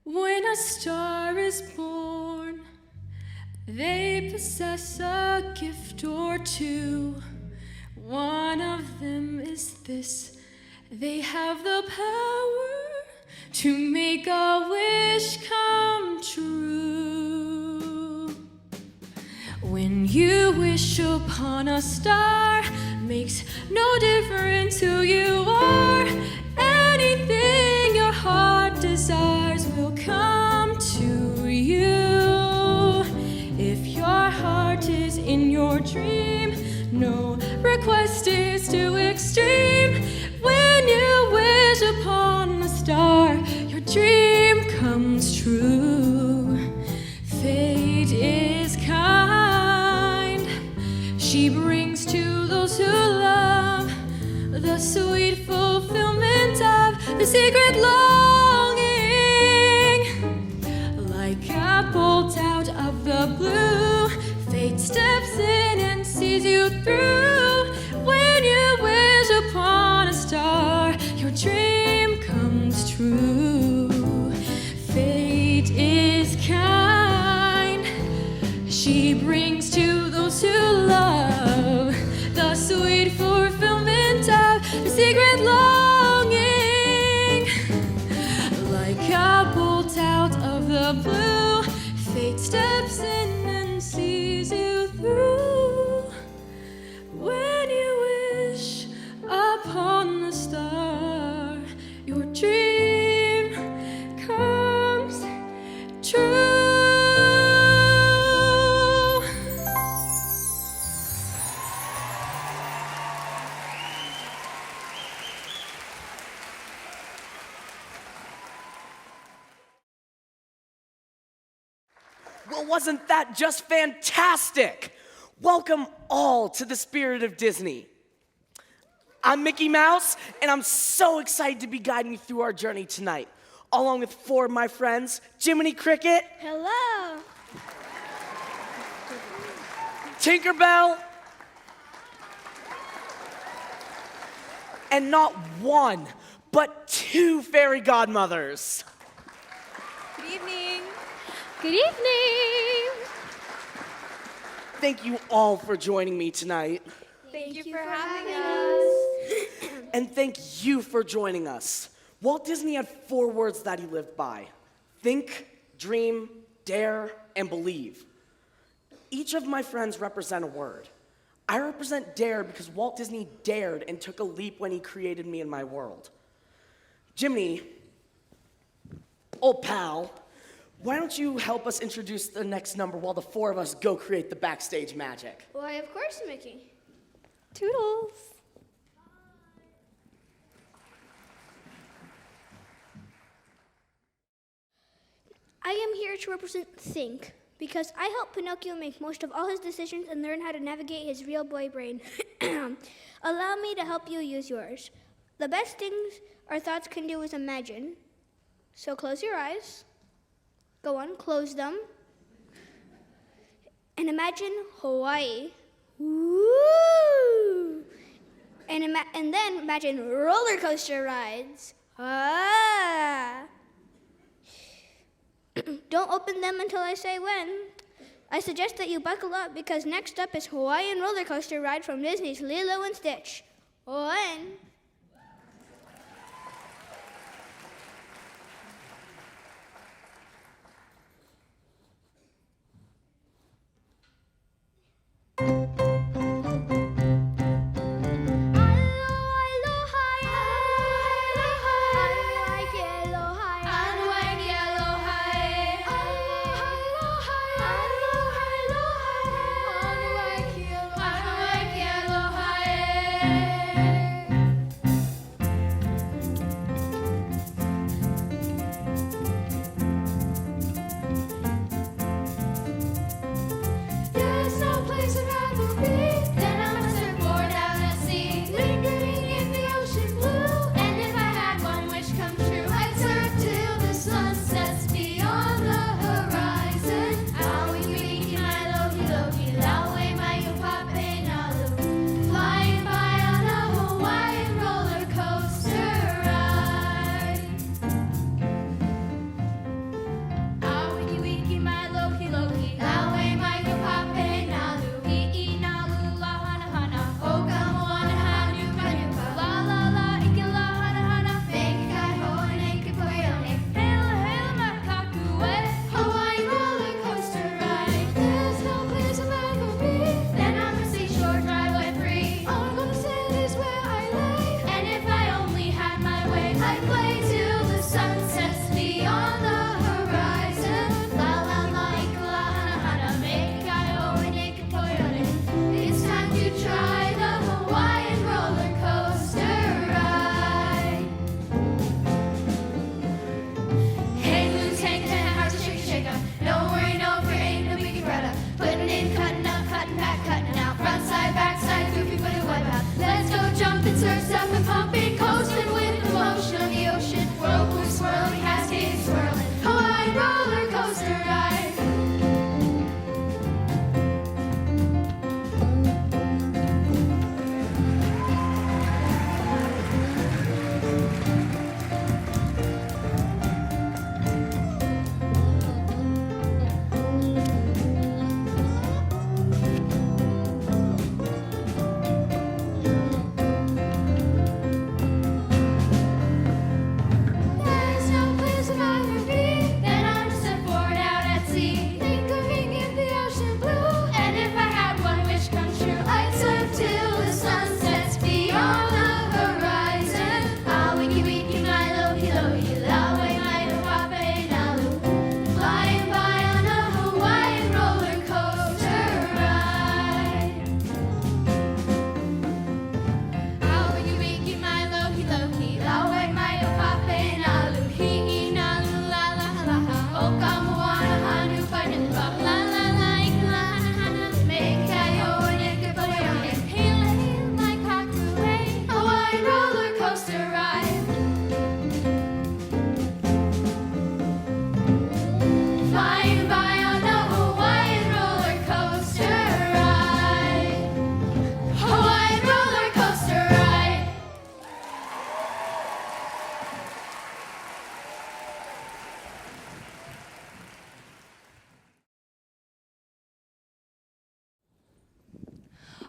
When a star is born, they possess a gift or two. One of them is this: they have the power to make a wish come true. When you wish upon a star, makes no difference who you are. Anything your heart desires will come to you. If your heart is in your dream, no request is too extreme. When you wish upon a star, your dream comes true. Fate is kind. She brings to those who love the sweet fulfillment of the secret longing. Like a bolt out of the blue, fate steps in and sees you through. When you wish upon a star, your dream comes true. Fate is kind. She brings to those who love the sweet fulfillment of the secret longing. Like a bolt out of the blue, fate steps in and sees you through. When you wish upon the star, your dream comes true. Well, wasn't that just fantastic? Welcome all to the Spirit of Disney. I'm Mickey Mouse, and I'm so excited to be guiding you through our journey tonight, along with four of my friends, Jiminy Cricket. Hello. Tinkerbell. And not one, but two fairy godmothers. Good evening. Good evening. Thank you all for joining me tonight. Thank you for having us. And thank you for joining us. Walt Disney had 4 words that he lived by: think, dream, dare, and believe. Each of my friends represent a word. I represent dare because Walt Disney dared and took a leap when he created me in my world. Jimmy, old pal, why don't you help us introduce the next number while the 4 of us go create the backstage magic? Why, of course, Mickey. Toodles. I am here to represent Think, because I help Pinocchio make most of all his decisions and learn how to navigate his real boy brain. Allow me to help you use yours. The best things our thoughts can do is imagine. So close your eyes. Go on, close them. And imagine Hawaii. Woo! And then imagine roller coaster rides. Ah! Don't open them until I say when. I suggest that you buckle up because next up is Hawaiian roller coaster ride from Disney's Lilo and Stitch. On.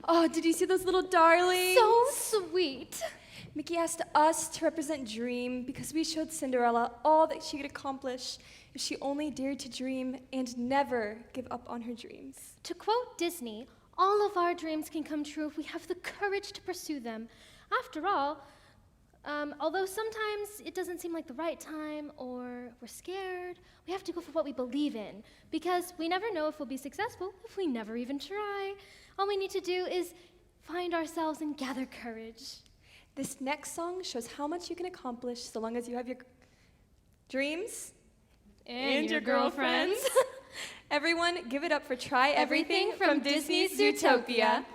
Oh, did you see those little darlings? So sweet. Mickey asked us to represent Dream because we showed Cinderella all that she could accomplish if she only dared to dream and never give up on her dreams. To quote Disney, all of our dreams can come true if we have the courage to pursue them. After all, although sometimes it doesn't seem like the right time or we're scared, we have to go for what we believe in because we never know if we'll be successful if we never even try. All we need to do is find ourselves and gather courage. This next song shows how much you can accomplish so long as you have your dreams And your girlfriends. Everyone, give it up for Try Everything from Disney's Zootopia.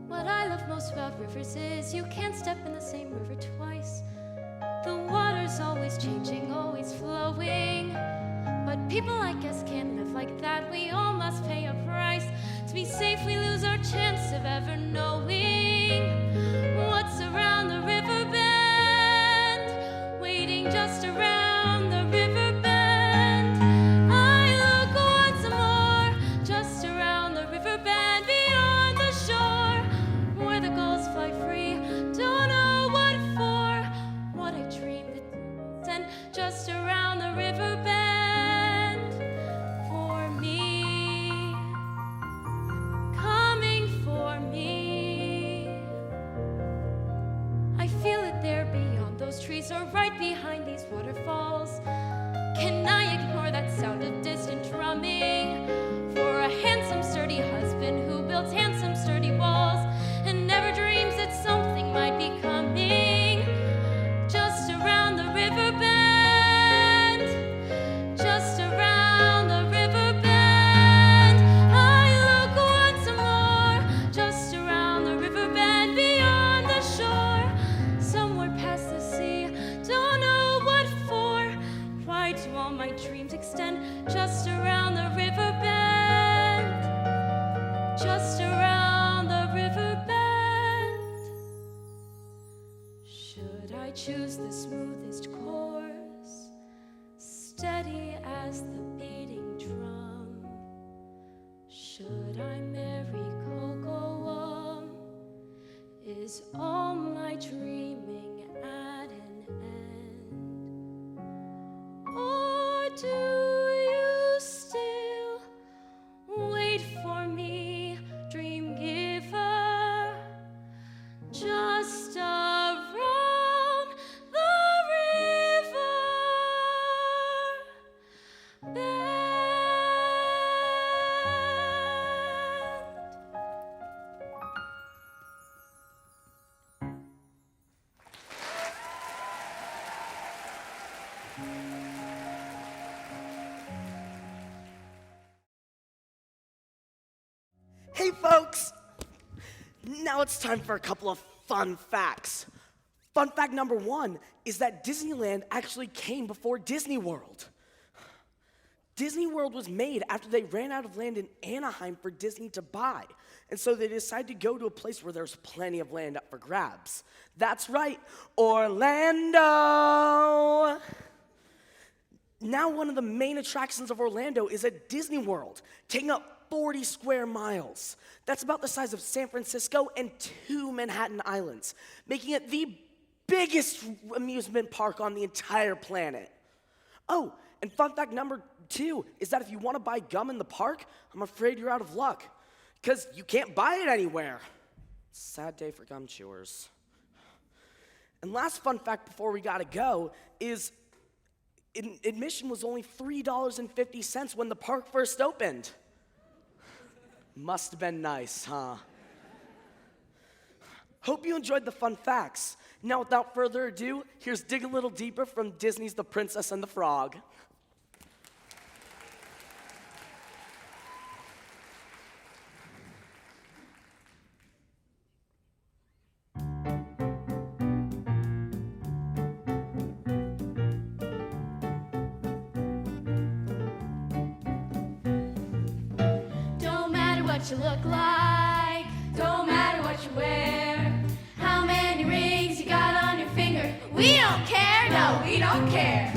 What I love most about rivers is you can't step in the same river twice. The water's always changing, always flowing. But people, I guess, can't live like that. We all must pay a price. To be safe, we lose our chance of ever knowing what's around the river bend, waiting just around the river bend. I look once more, just around the river bend, beyond the shore. trees or right behind these waterfalls? Can I ignore that sound of distant drumming for a handsome, sturdy husband who builds handsome, sturdy walls and never dreams that something might be coming just around the river bend, just around the river bend? I look once more, just around the river bend, beyond the shore, somewhere past the sea, don't know what for. Why do all my dreams extend just around the river bend, just around the river bend? Should I choose the smoothest course, steady as the beating drum? Should I marry Cocoa? Is all my dreaming at an end? Or do you still wait for me, dream giver, just around the river bend? Hey folks! Now it's time for a couple of fun facts. Fun fact number 1 is that Disneyland actually came before Disney World. Disney World was made after they ran out of land in Anaheim for Disney to buy. And so they decided to go to a place where there's plenty of land up for grabs. That's right, Orlando! Now one of the main attractions of Orlando is at Disney World, taking up 40 square miles. That's about the size of San Francisco and 2 Manhattan Islands, making it the biggest amusement park on the entire planet. Oh, and fun fact number 2 is that if you want to buy gum in the park, I'm afraid you're out of luck, because you can't buy it anywhere. Sad day for gum chewers. And last fun fact before we gotta go is admission was only $3.50 when the park first opened. Must have been nice, huh? Hope you enjoyed the fun facts. Now, without further ado, here's Dig a Little Deeper from Disney's The Princess and the Frog. What you look like, don't matter what you wear, how many rings you got on your finger, we don't care, no, we don't care.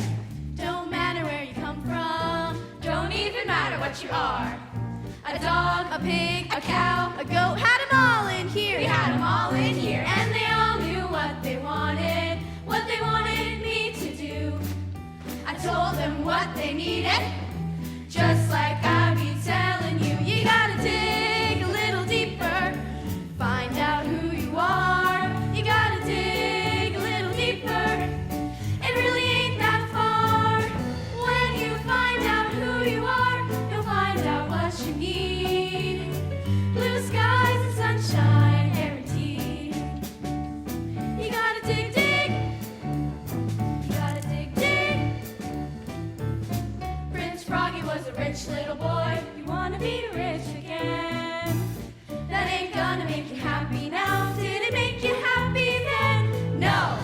Don't matter where you come from, don't even matter what you are. A dog, a pig, a cow, a goat, had them all in here, we had them all in here. And they all knew what they wanted me to do. I told them what they needed, just like I be telling you. You gotta dig a little deeper, find out who you are. You gotta dig a little deeper, it really ain't that far. When you find out who you are, you'll find out what you need. Blue skies and sunshine guaranteed. You gotta dig, dig. You gotta dig, dig. Prince Froggy was a rich little boy. You wanna be rich again? That ain't gonna make you happy now. Did it make you happy then? No.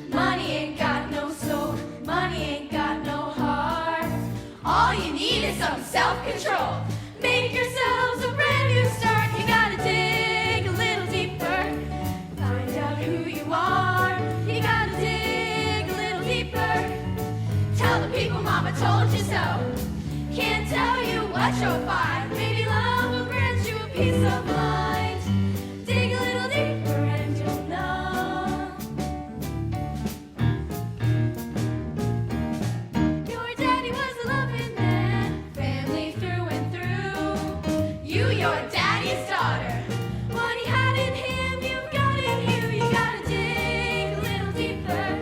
Money ain't got no soul. Money ain't got no heart. All you need is some self-control. Make yourselves a brand new start. You gotta dig a little deeper, find out who you are. You gotta dig a little deeper. Tell the people mama told you so. Can't tell you what you'll find. Maybe love will grant you a peace of mind. Dig a little deeper and you'll know. Your daddy was a loving man, family through and through. You, your daddy's daughter. What he had in him, you got in you. You gotta dig a little deeper,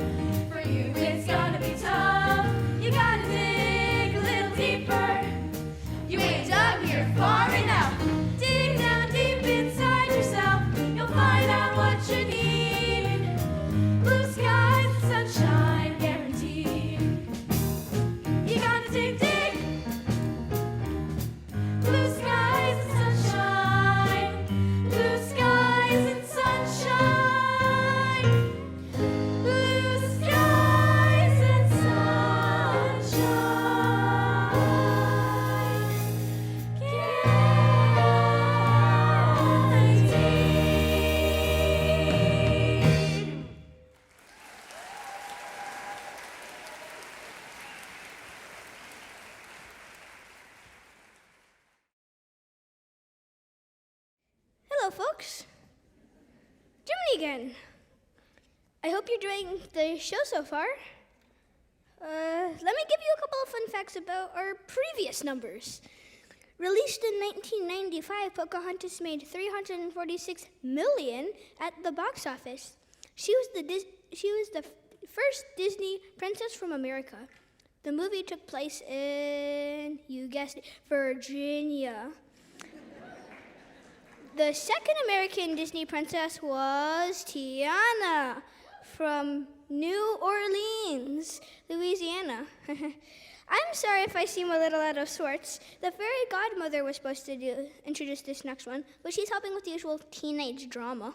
Hello, folks. Jiminy again. I hope you're doing the show so far. Let me give you a couple of fun facts about our previous numbers. Released in 1995, Pocahontas made $346 million at the box office. She was the first Disney princess from America. The movie took place in, you guessed it, Virginia. The second American Disney princess was Tiana from New Orleans, Louisiana. I'm sorry if I seem a little out of sorts. The fairy godmother was supposed to introduce this next one, but she's helping with the usual teenage drama.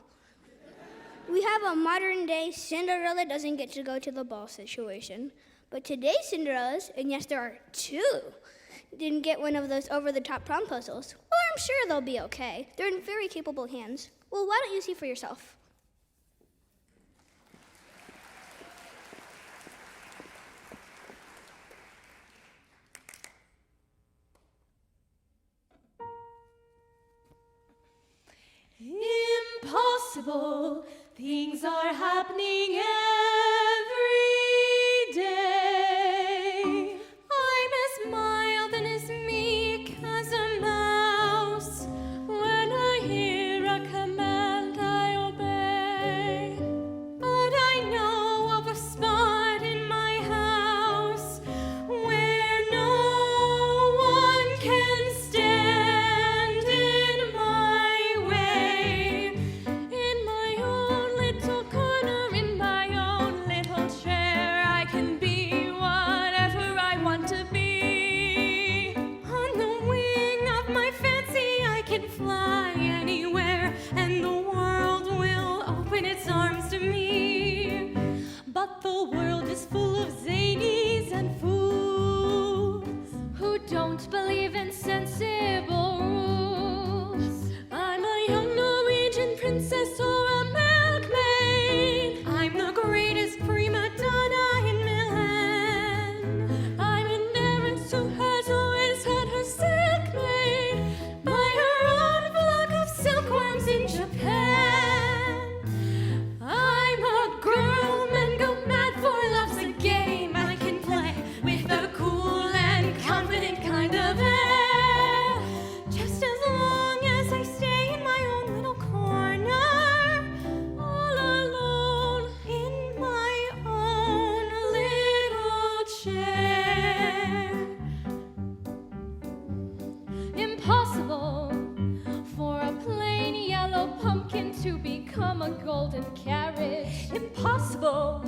We have a modern-day Cinderella doesn't get to go to the ball situation. But today's Cinderellas, and yes, there are two, didn't get one of those over-the-top prom puzzles. Well, I'm sure they'll be okay. They're in very capable hands. Well, why don't you see for yourself? Impossible, things are happening every day. I'm as mild and as meek as a mouse. When I hear a command, I obey. But I know of a spot in my house where no one can stand in my way. In my own little corner, in my own little chair, I can be whatever I want to be. On the wing of my fancy, I can fly anywhere, and the world will open its arms to me. But the world is full of zanies and fools who don't believe in sensible rules. I'm a young Norwegian princess or a milkmaid. I'm the greatest prima donna in Milan. I'm an heiress who has always had her silk made by her own flock of silkworms in Japan. I'm a girl, men go mad for love's a game I can play with a cool and confident kind of air. Just as long as I stay in my own little corner, all alone in my own little chair. Impossible for a plain yellow pumpkin to become a golden carriage. Impossible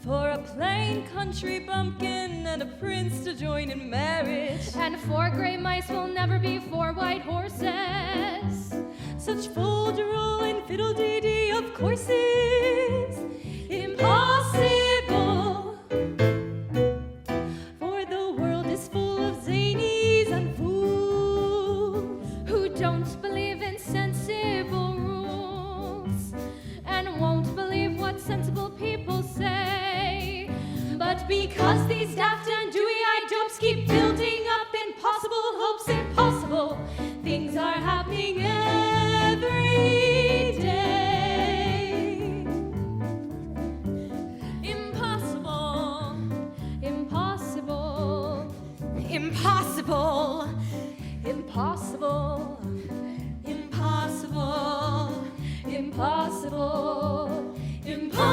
for a plain country bumpkin and a prince to join in marriage. And 4 gray mice will never be 4 white horses. Such folderol and fiddle-dee-dee, of course, is impossible. For the world is full of zanies and fools who don't believe in sensible rules and won't believe what sensible people say. But because these daft and dewy-eyed dopes keep building up impossible hopes, impossible things are happening every day. Impossible, impossible, impossible, impossible, impossible, impossible, impossible.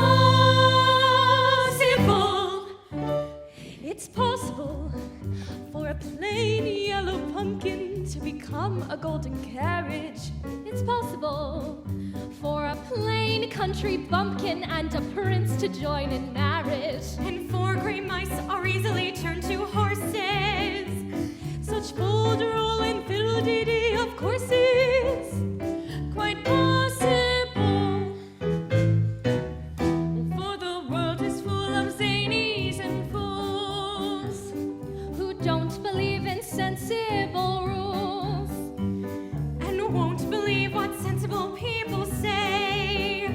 It's possible for a plain yellow pumpkin to become a golden carriage. It's possible for a plain country bumpkin and a prince to join in marriage. And 4 gray mice are easily turned to horses. Such folderol and fiddle-dee-dee, of course, is quite possible. For the world is full of zanies and fools who don't believe in sensible rules and won't believe what sensible people say.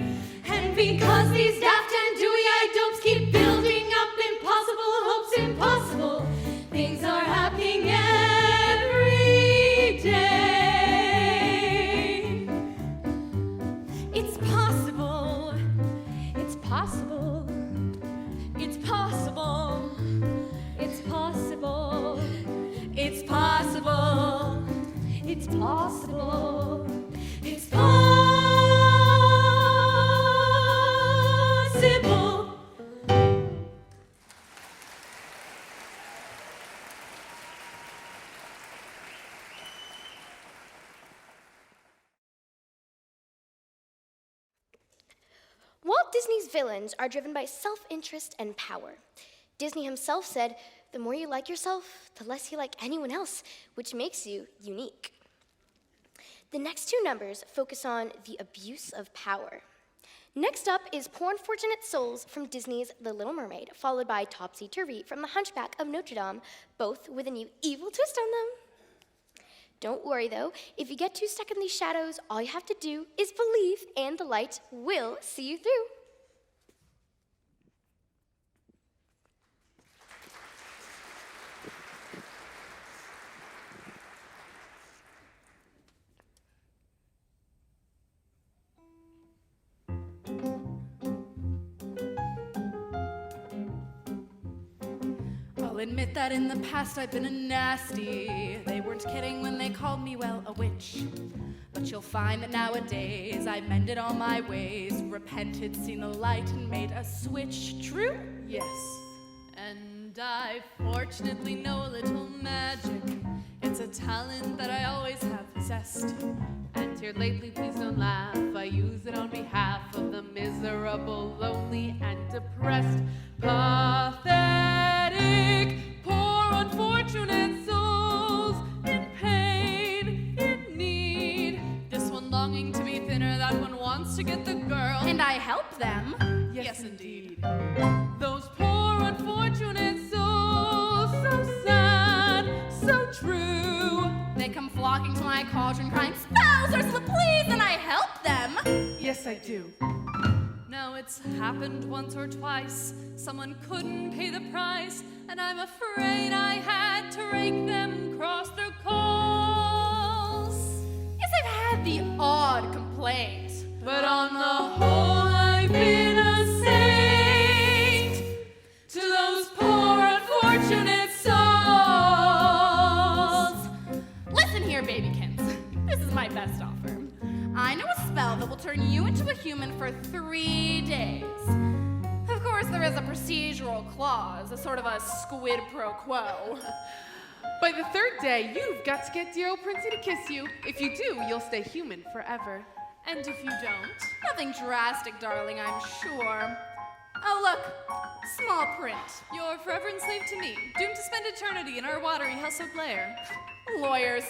And because these daft and dewy-eyed dopes keep building up impossible hopes, impossible things are happening every day. possible. It's possible. It's possible. It's possible. It's possible. It's possible. Walt Disney's villains are driven by self-interest and power. Disney himself said, "The more you like yourself, the less you like anyone else, which makes you unique." The next two numbers focus on the abuse of power. Next up is Poor Unfortunate Souls from Disney's The Little Mermaid, followed by Topsy Turvy from The Hunchback of Notre Dame, both with a new evil twist on them. Don't worry though, if you get too stuck in these shadows, all you have to do is believe and the light will see you through. I'll admit that in the past I've been a nasty. They weren't kidding when they called me, well, a witch. But you'll find that nowadays I've mended all my ways, repented, seen the light, and made a switch. True? Yes. And I fortunately know a little magic. It's a talent that I always have possessed. And here lately, please don't laugh, I use it on behalf of the miserable, lonely, and depressed. Pathetic, poor, unfortunate souls in pain, in need. This one longing to be thinner, that one wants to get the girl. And I help them. Yes, indeed. Those poor, unfortunate souls, so sad, so true. They come flocking to my cauldron crying, "Spells, Ursula, please!" and I help them. Yes, I do. Now it's happened once or twice. Someone couldn't pay the price, and I'm afraid I had to rake them across their coals. Yes, I've had the odd complaint. But on the whole, I've been a saint to those poor, unfortunate souls. Listen here, babykins. This is my best offer. I know a spell that will turn you into a human for 3 days. Of course, there is a procedural clause, a sort of a squid pro quo. By the third day, you've got to get dear old Princey to kiss you. If you do, you'll stay human forever. And if you don't? Nothing drastic, darling, I'm sure. Oh, look, small print. You're forever enslaved to me, doomed to spend eternity in our watery hell-soaked lair. Lawyers,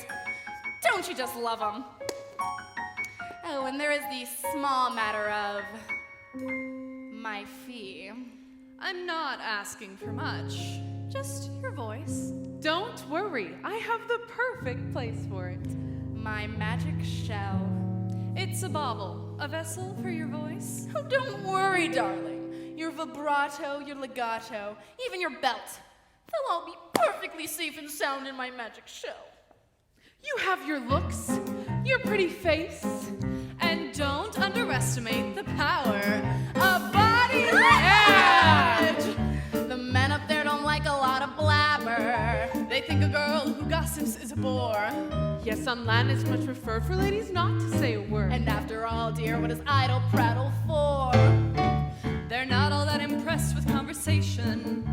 don't you just love them? Oh, and there is the small matter of my fee. I'm not asking for much, just your voice. Don't worry, I have the perfect place for it. My magic shell. It's a bauble, a vessel for your voice. Oh, don't worry, darling. Your vibrato, your legato, even your belt. They'll all be perfectly safe and sound in my magic shell. You have your looks, your pretty face. And don't underestimate the power of body language. The men up there don't like a lot of blabber. They think a girl who gossips is a bore. Yes, on land it's much preferred for ladies not to say a word. And after all, dear, what is idle prattle for? They're not all that impressed with conversation.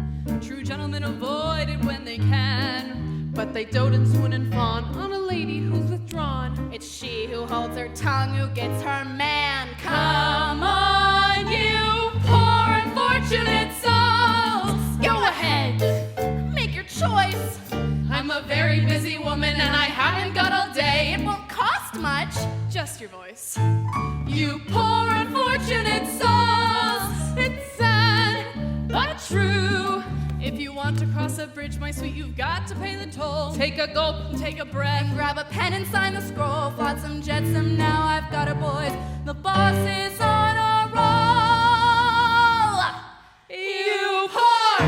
True gentlemen avoid it when they can. But they dote and swoon and fawn on a lady who's withdrawn. It's she who holds her tongue who gets her man. Come on, you poor unfortunate souls. Go ahead, make your choice. I'm a very busy woman and I haven't got all day. It won't cost much, just your voice. You poor unfortunate souls. It's sad, but true. If you want to cross a bridge, my sweet, you've got to pay the toll. Take a gulp, take a breath, grab a pen and sign the scroll. Flotsam, jetsam, now I've got her, boys. The boss is on a roll. You poor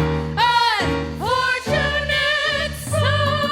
unfortunate souls.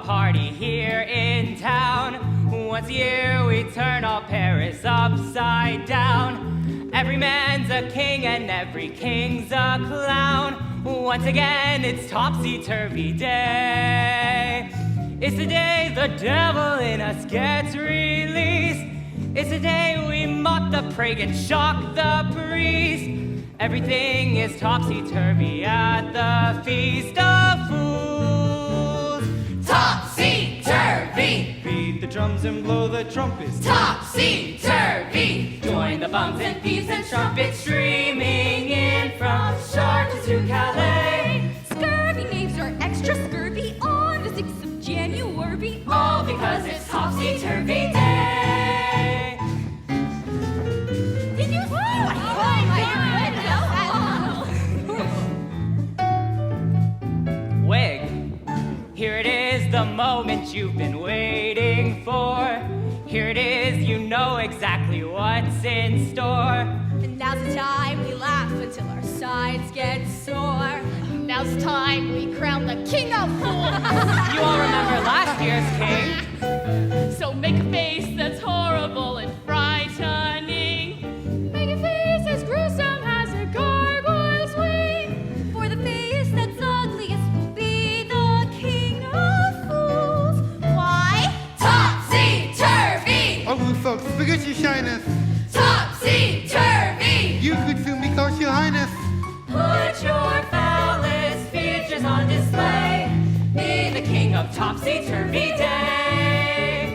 party here in town. Once a year we turn all Paris upside down. Every man's a king and every king's a clown. Once again it's topsy-turvy day. It's the day the devil in us gets released. It's the day we mock the prig and shock the priest. Everything is topsy-turvy at the Feast of Fools. Topsy-turvy! Beat the drums and blow the trumpets. Topsy-turvy! Join the bums and thieves and trumpets streaming in from Chartres to Calais. Scurvy knaves are extra scurvy on the 6th of January. All because it's topsy-turvy day. Did you see? Wig, here it is, the moment you've been waiting for. Here it is, you know exactly what's in store. And now's the time we laugh until our sides get sore. Now's the time we crown the king of fools. You all remember last year's king? So make a face that's horrible and frightening. Make a face as gruesome as a gargoyle's wing. For the face that's ugliest will be the king of fools. Why? Topsy-turvy! Oh, blue folks, forget your shyness. Topsy-turvy! You could soon be called your highness. Put your foulest features on display. Be the king of topsy-turvy day.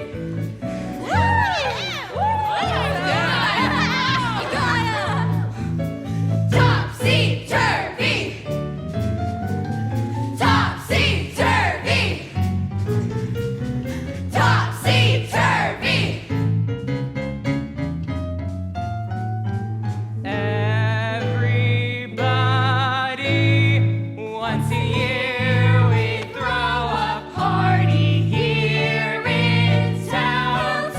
Topsy-turvy! Topsy-turvy! Topsy-turvy! Everybody, once a year we throw a party here in town.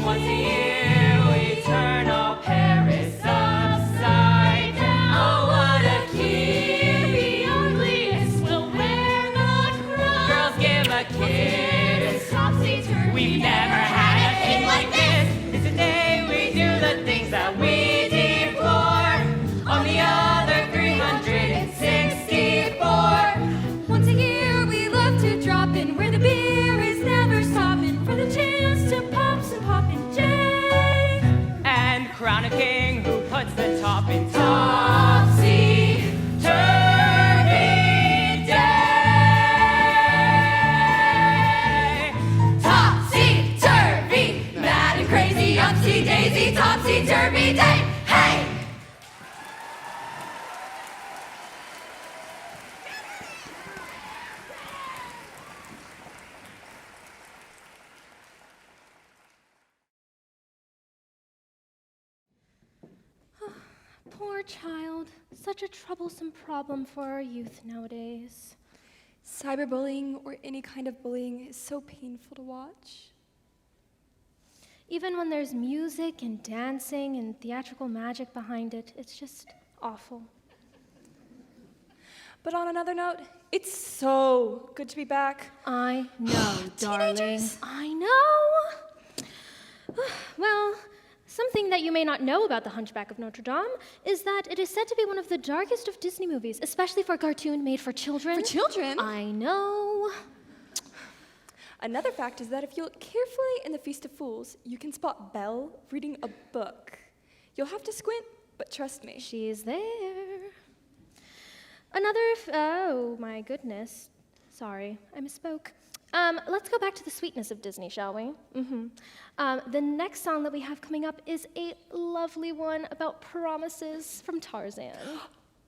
Once a year we turn all Paris upside down. Oh, what a king! The ugliest will wear the crown. Girls, give a kiss. Topsy-turvy. We've never had a thing like this. It's the day we do the things that we deplore. On the other 364. Once a year we love to drop in where the beer is never stopping for the chance to pop some poppin' J. And crown a king who puts the top in Topsy-turvy day. Topsy-turvy! Mad and crazy, upsy-daisy, topsy-turvy day! Hey! Poor child. Such a troublesome problem for our youth nowadays. Cyberbullying or any kind of bullying is so painful to watch. Even when there's music and dancing and theatrical magic behind it, it's just awful. But on another note, it's so good to be back. I know, darling. Teenagers. I know. Well, something that you may not know about The Hunchback of Notre Dame is that it is said to be one of the darkest of Disney movies, especially for a cartoon made for children. For children? I know. Another fact is that if you look carefully in the Feast of Fools, you can spot Belle reading a book. You'll have to squint, but trust me. She's there. Oh my goodness. Sorry, I misspoke. Let's go back to the sweetness of Disney, shall we? The next song that we have coming up is a lovely one about promises from Tarzan.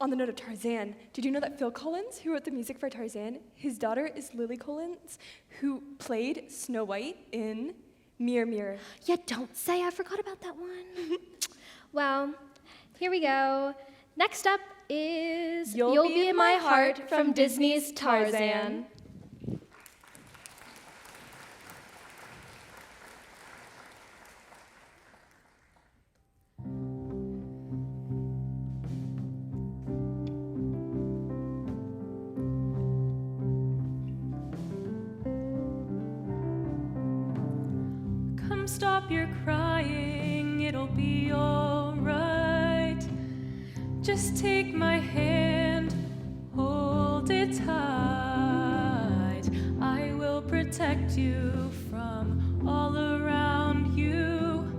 On the note of Tarzan, did you know that Phil Collins, who wrote the music for Tarzan, his daughter is Lily Collins, who played Snow White in Mirror, Mirror? Yeah, don't say I forgot about that one. Well, here we go. Next up is You'll Be in My Heart from Disney's Tarzan. stop your crying, it'll be alright. Just take my hand, hold it tight. I will protect you from all around you.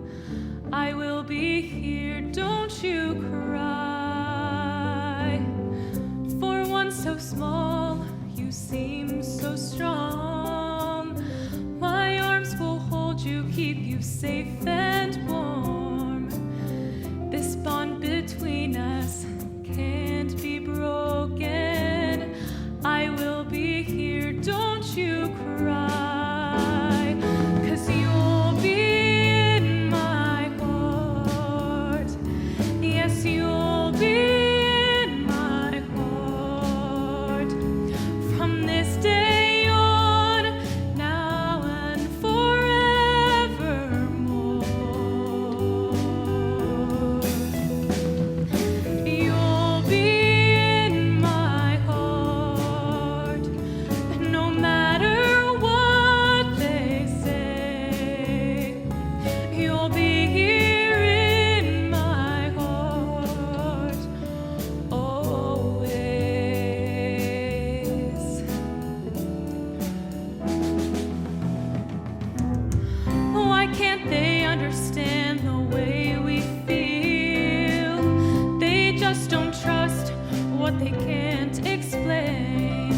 I will be here, don't you cry. For one so small, you seem so strong. My arms will hold you, keep you safe and warm. This bond between us can't be broken. I will be here, don't you cry. 'Cause you'll be in my heart. Yes, you'll be in my heart. From this day on, now and forevermore. You'll be in my heart, no matter what they say. You'll be here in my heart, always. Why can't they understand the way we feel? They just don't trust what they can't explain.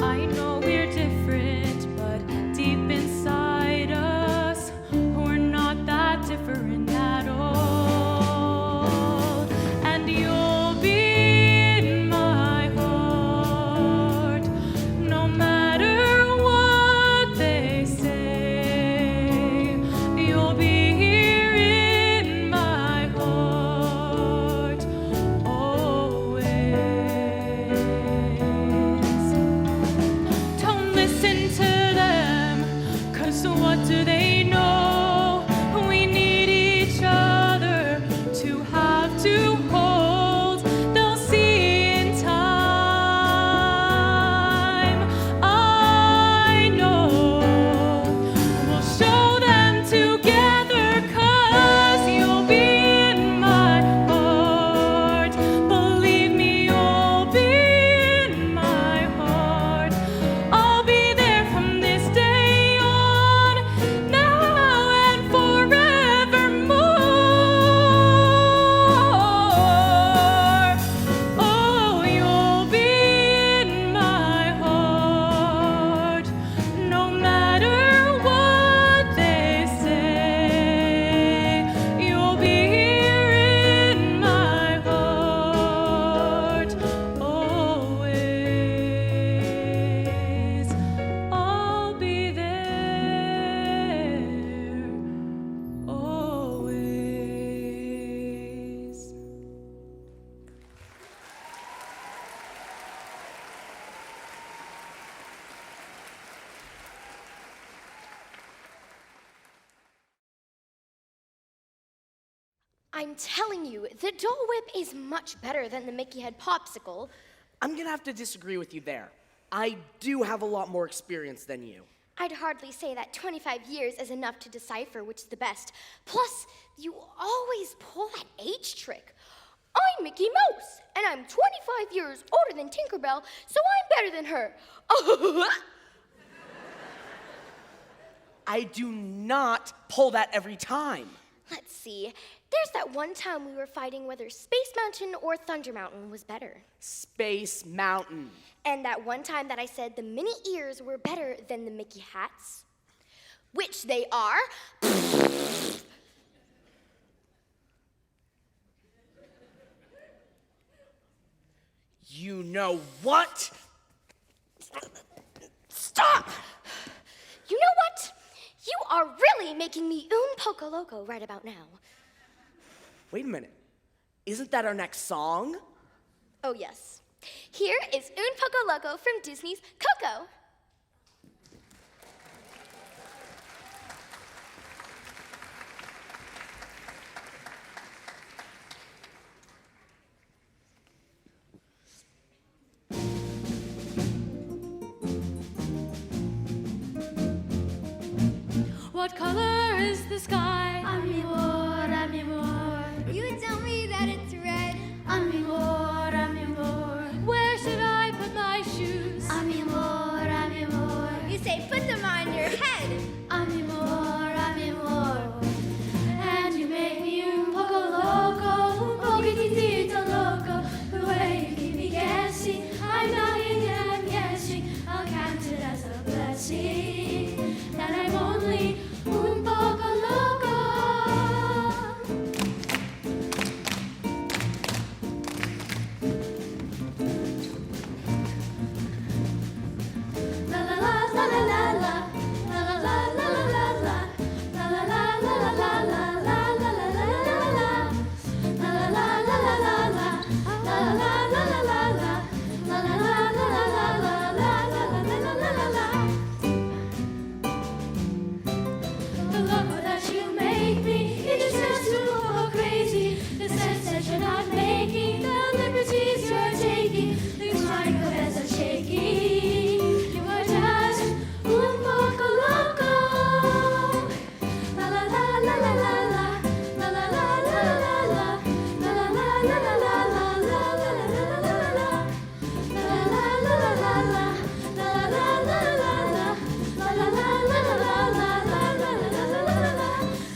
I know we're different, but deep inside us, we're not that different at all. And you'll be in my heart, no matter what they say. You'll be here in my heart, always. Don't listen to them, 'cause what do they know? We need each other to have to hold. They'll see in time. I know we'll show them together, 'cause you'll be in my heart. Believe me, you'll be in my heart. I'll be there from this day on, now and forevermore. Oh, you'll be in my heart, no matter what they say. You'll be here in my heart, always. I'll be there, always. I'm telling you, the Dole Whip is much better than the Mickey Head Popsicle. I'm gonna have to disagree with you there. I do have a lot more experience than you. I'd hardly say that 25 years is enough to decipher which is the best. Plus, you always pull that age trick. I'm Mickey Mouse, and I'm 25 years older than Tinkerbell, so I'm better than her. I do not pull that every time. Let's see. There's that one time we were fighting whether Space Mountain or Thunder Mountain was better. Space Mountain. And that one time that I said the mini ears were better than the Mickey hats. Which they are. You know what? Stop! You know what? You are really making me un poco loco right about now. Wait a minute. Isn't that our next song? Oh, yes. Here is Un Poco Loco from Disney's Coco. What color is the sky? Mi amor. You tell me that it's red. Mi amor. Where should I put my shoes? Mi amor. You say put them on your head. Mi amor. And you make me un poco loco, un poquitito loco. The way you keep me guessing, I'm dying and I'm guessing. I'll count it as a blessing that I'm only un poco loco. La la la la la la la la la la la la la la la la la la la the loco that you make me, it just says to go crazy. The sense that you're not making, the liberties you're taking, leaves my cabeza shaking. You are just un poco loco. La la la la la la la la la la la la la la la la la la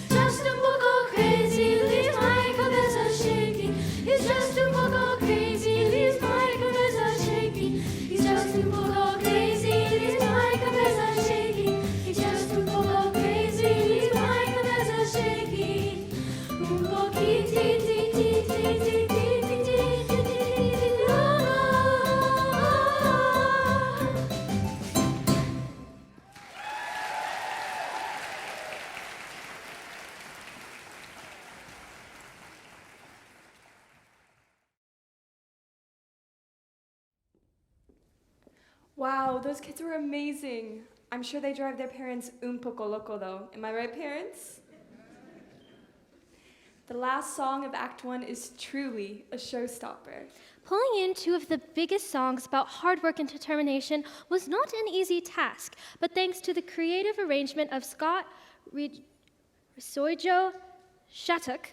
just un poco crazy, leaves my cabeza shaking. He's just un poco crazy, leaves my cabeza shaking. He's just un poco crazy, leaves my cabeza shaking. He's just un poco crazy, leaves my cabeza shaking. Un Wow, those kids were amazing. I'm sure they drive their parents un poco loco though. Am I right, parents? The last song of Act 1 is truly a showstopper. Pulling in two of the biggest songs about hard work and determination was not an easy task, but thanks to the creative arrangement of Scott Risoijo Shattuck,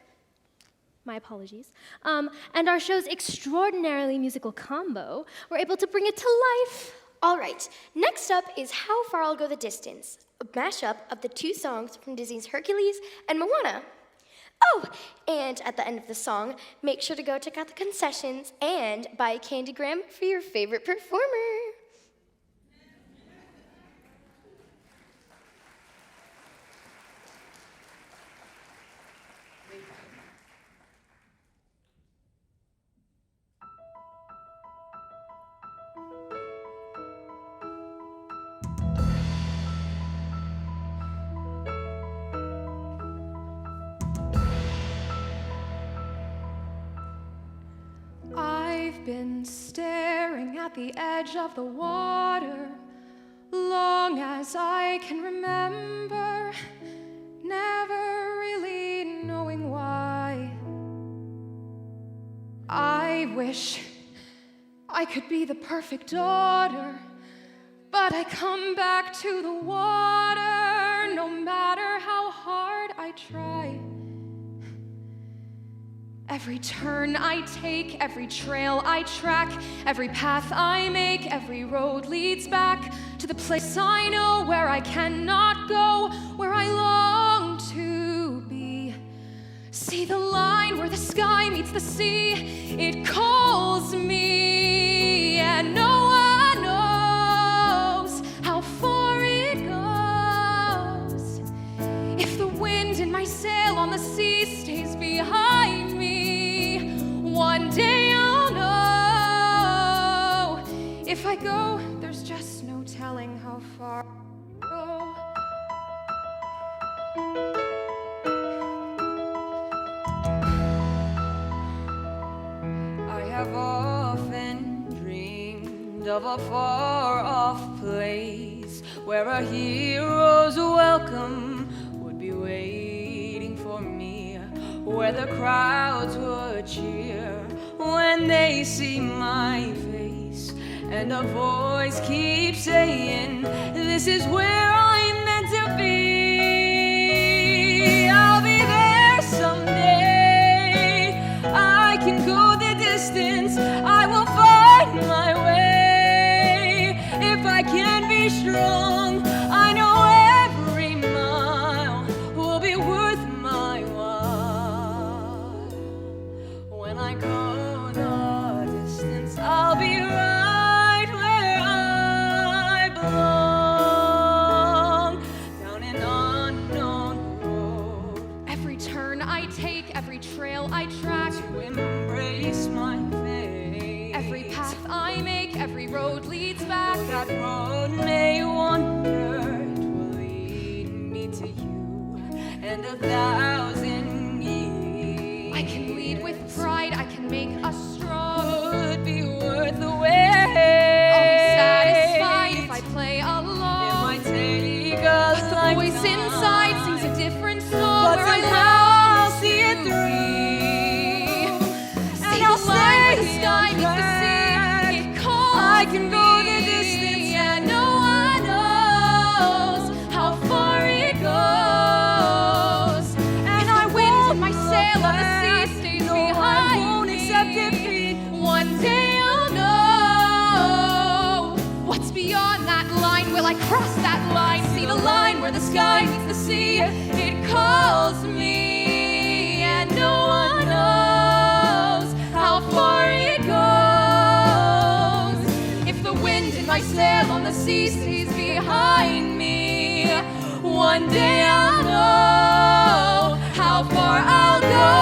my apologies, and our show's extraordinarily musical combo, we're able to bring it to life. All right, next up is How Far I'll Go the Distance, a mashup of the two songs from Disney's Hercules and Moana. Oh, and at the end of the song, make sure to go check out the concessions and buy a candygram for your favorite performer. I've been staring at the edge of the water long as I can remember, never really knowing why. I wish I could be the perfect daughter, but I come back to the water no matter how hard I try. Every turn I take, every trail I track, every path I make, every road leads back to the place I know where I cannot go, where I long to be. See the line where the sky meets the sea, it calls me, and no one knows how far it goes. If the wind in my sail on the sea stays behind me, one day I'll know. If I go, there's just no telling how far I'll go. I have often dreamed of a far-off place where a hero's welcome would be waiting for me, where the crowds would cheer when they see my face, and a voice keeps saying, this is where I'm meant to be. I take, every trail I track, to embrace my fate. every path I make, every road leads back. Though that road may wander, it will lead me to you and 1,000 years. I can lead with pride, I can make us strong. Would be worth the wait. I'll be satisfied if I play It along. might take a But the voice lifetime, inside sings a different song but where I somehow learn I'll see it to through. see And the I'll line where the stay sky on meets the track. sea. It calls I can go the me, distance, and no one knows how far it goes. And If I the wind in won't my sail on the sea back. stays No, I behind won't me, accept defeat. one day I'll know what's beyond that line. Will I cross that line? See the line where the sky meets the sea. It calls me, and no one knows how far it goes. If the wind in my sail on the sea stays behind me, one day I'll know how far I'll go.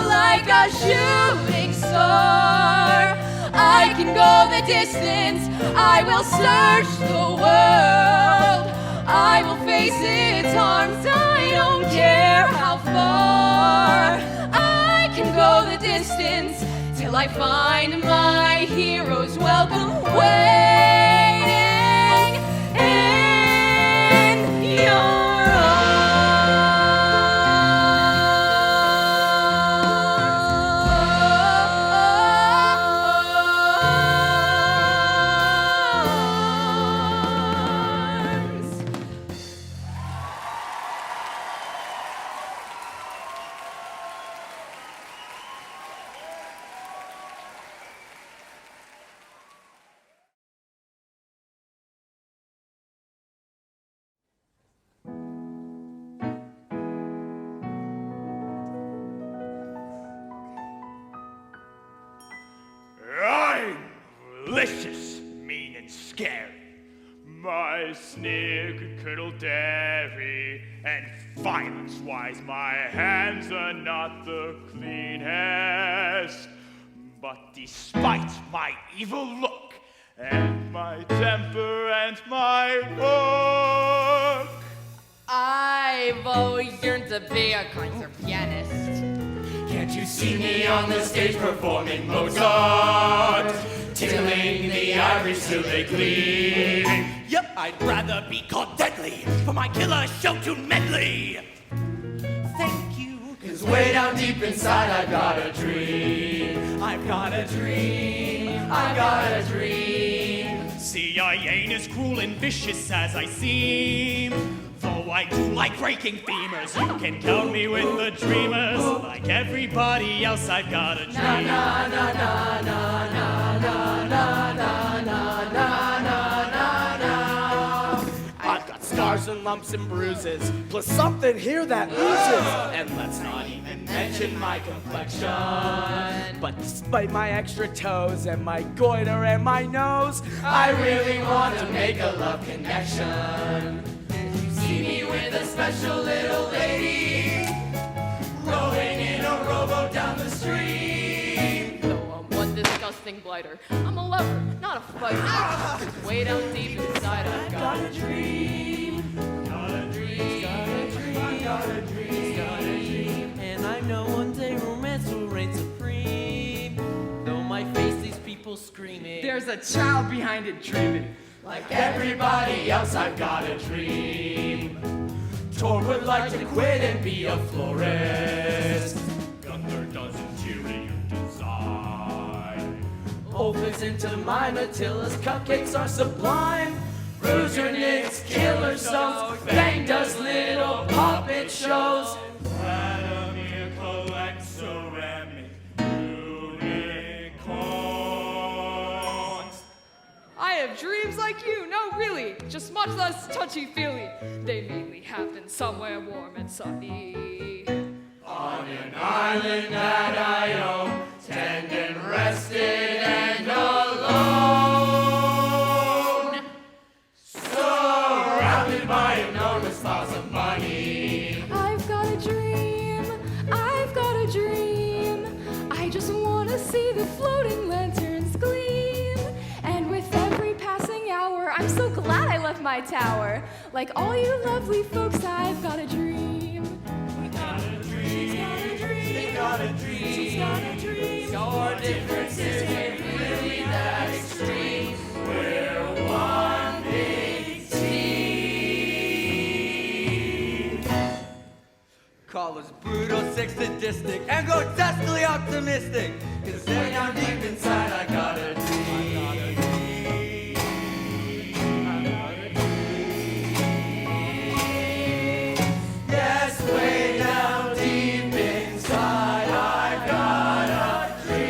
Like a shooting star, I can go the distance. I will search the world. I will face its harms. I don't care how far. I can go the distance till I find my hero's welcome waiting in your arms. I'm malicious, mean, and scary. My sneer could curdle dairy, and violence-wise my hands are not the cleanest. But despite my evil look, and my temper and my book, I've always yearned to be a concert pianist. can't you see me on the stage performing Mozart? Tickling the ivories till they gleam. Yep, I'd rather be called deadly for my killer show tune medley. Thank you, cause way down deep inside I've got a dream. I've got a dream. I've got a dream. See, I ain't as cruel and vicious as I seem. Though I do like breaking femurs, you can count me with the dreamers. Like everybody else, I've got a dream. Na na na na na na na na na na na na. I've got scars and lumps and bruises, Plus something here that oozes. and let's not even mention my complexion. But despite my extra toes and my goiter and my nose, I really want to make a love connection. See me with a special little lady, rowing in a rowboat down the stream. Though I'm one disgusting blighter, I'm a lover, not a fighter. Way down deep inside, I've got a dream. Got a dream, got a dream, got a dream, got a dream. And I know one day romance will reign supreme. Though my face these people screaming. There's a child behind it dreaming. Like everybody else, I've got a dream. Tor would like to quit and be a florist. Gunther does interior design. Old lives into mine, Attila's cupcakes are sublime. Bruiser knits killer sews, Bang does little puppet shows. Vladimir collects ceramic unicorns. I have dreams like you, no really, just much less touchy-feely. They mainly happen somewhere warm and sunny. On an island that I own, tendon rested and alone. Surrounded by enormous piles of money. I've got a dream. floating lanterns gleam. And with every passing hour, I'm so glad I left my tower. Like all you lovely folks, I've got a dream. We got a dream. She's got a dream. They got a dream. She's got a dream. Your differences ain't really that extreme. We're one big team. Call us brutal, sick, sadistic, and grotesquely optimistic. 'Cause down deep inside, I got a dream. Yes, way down deep inside, I've got a dream.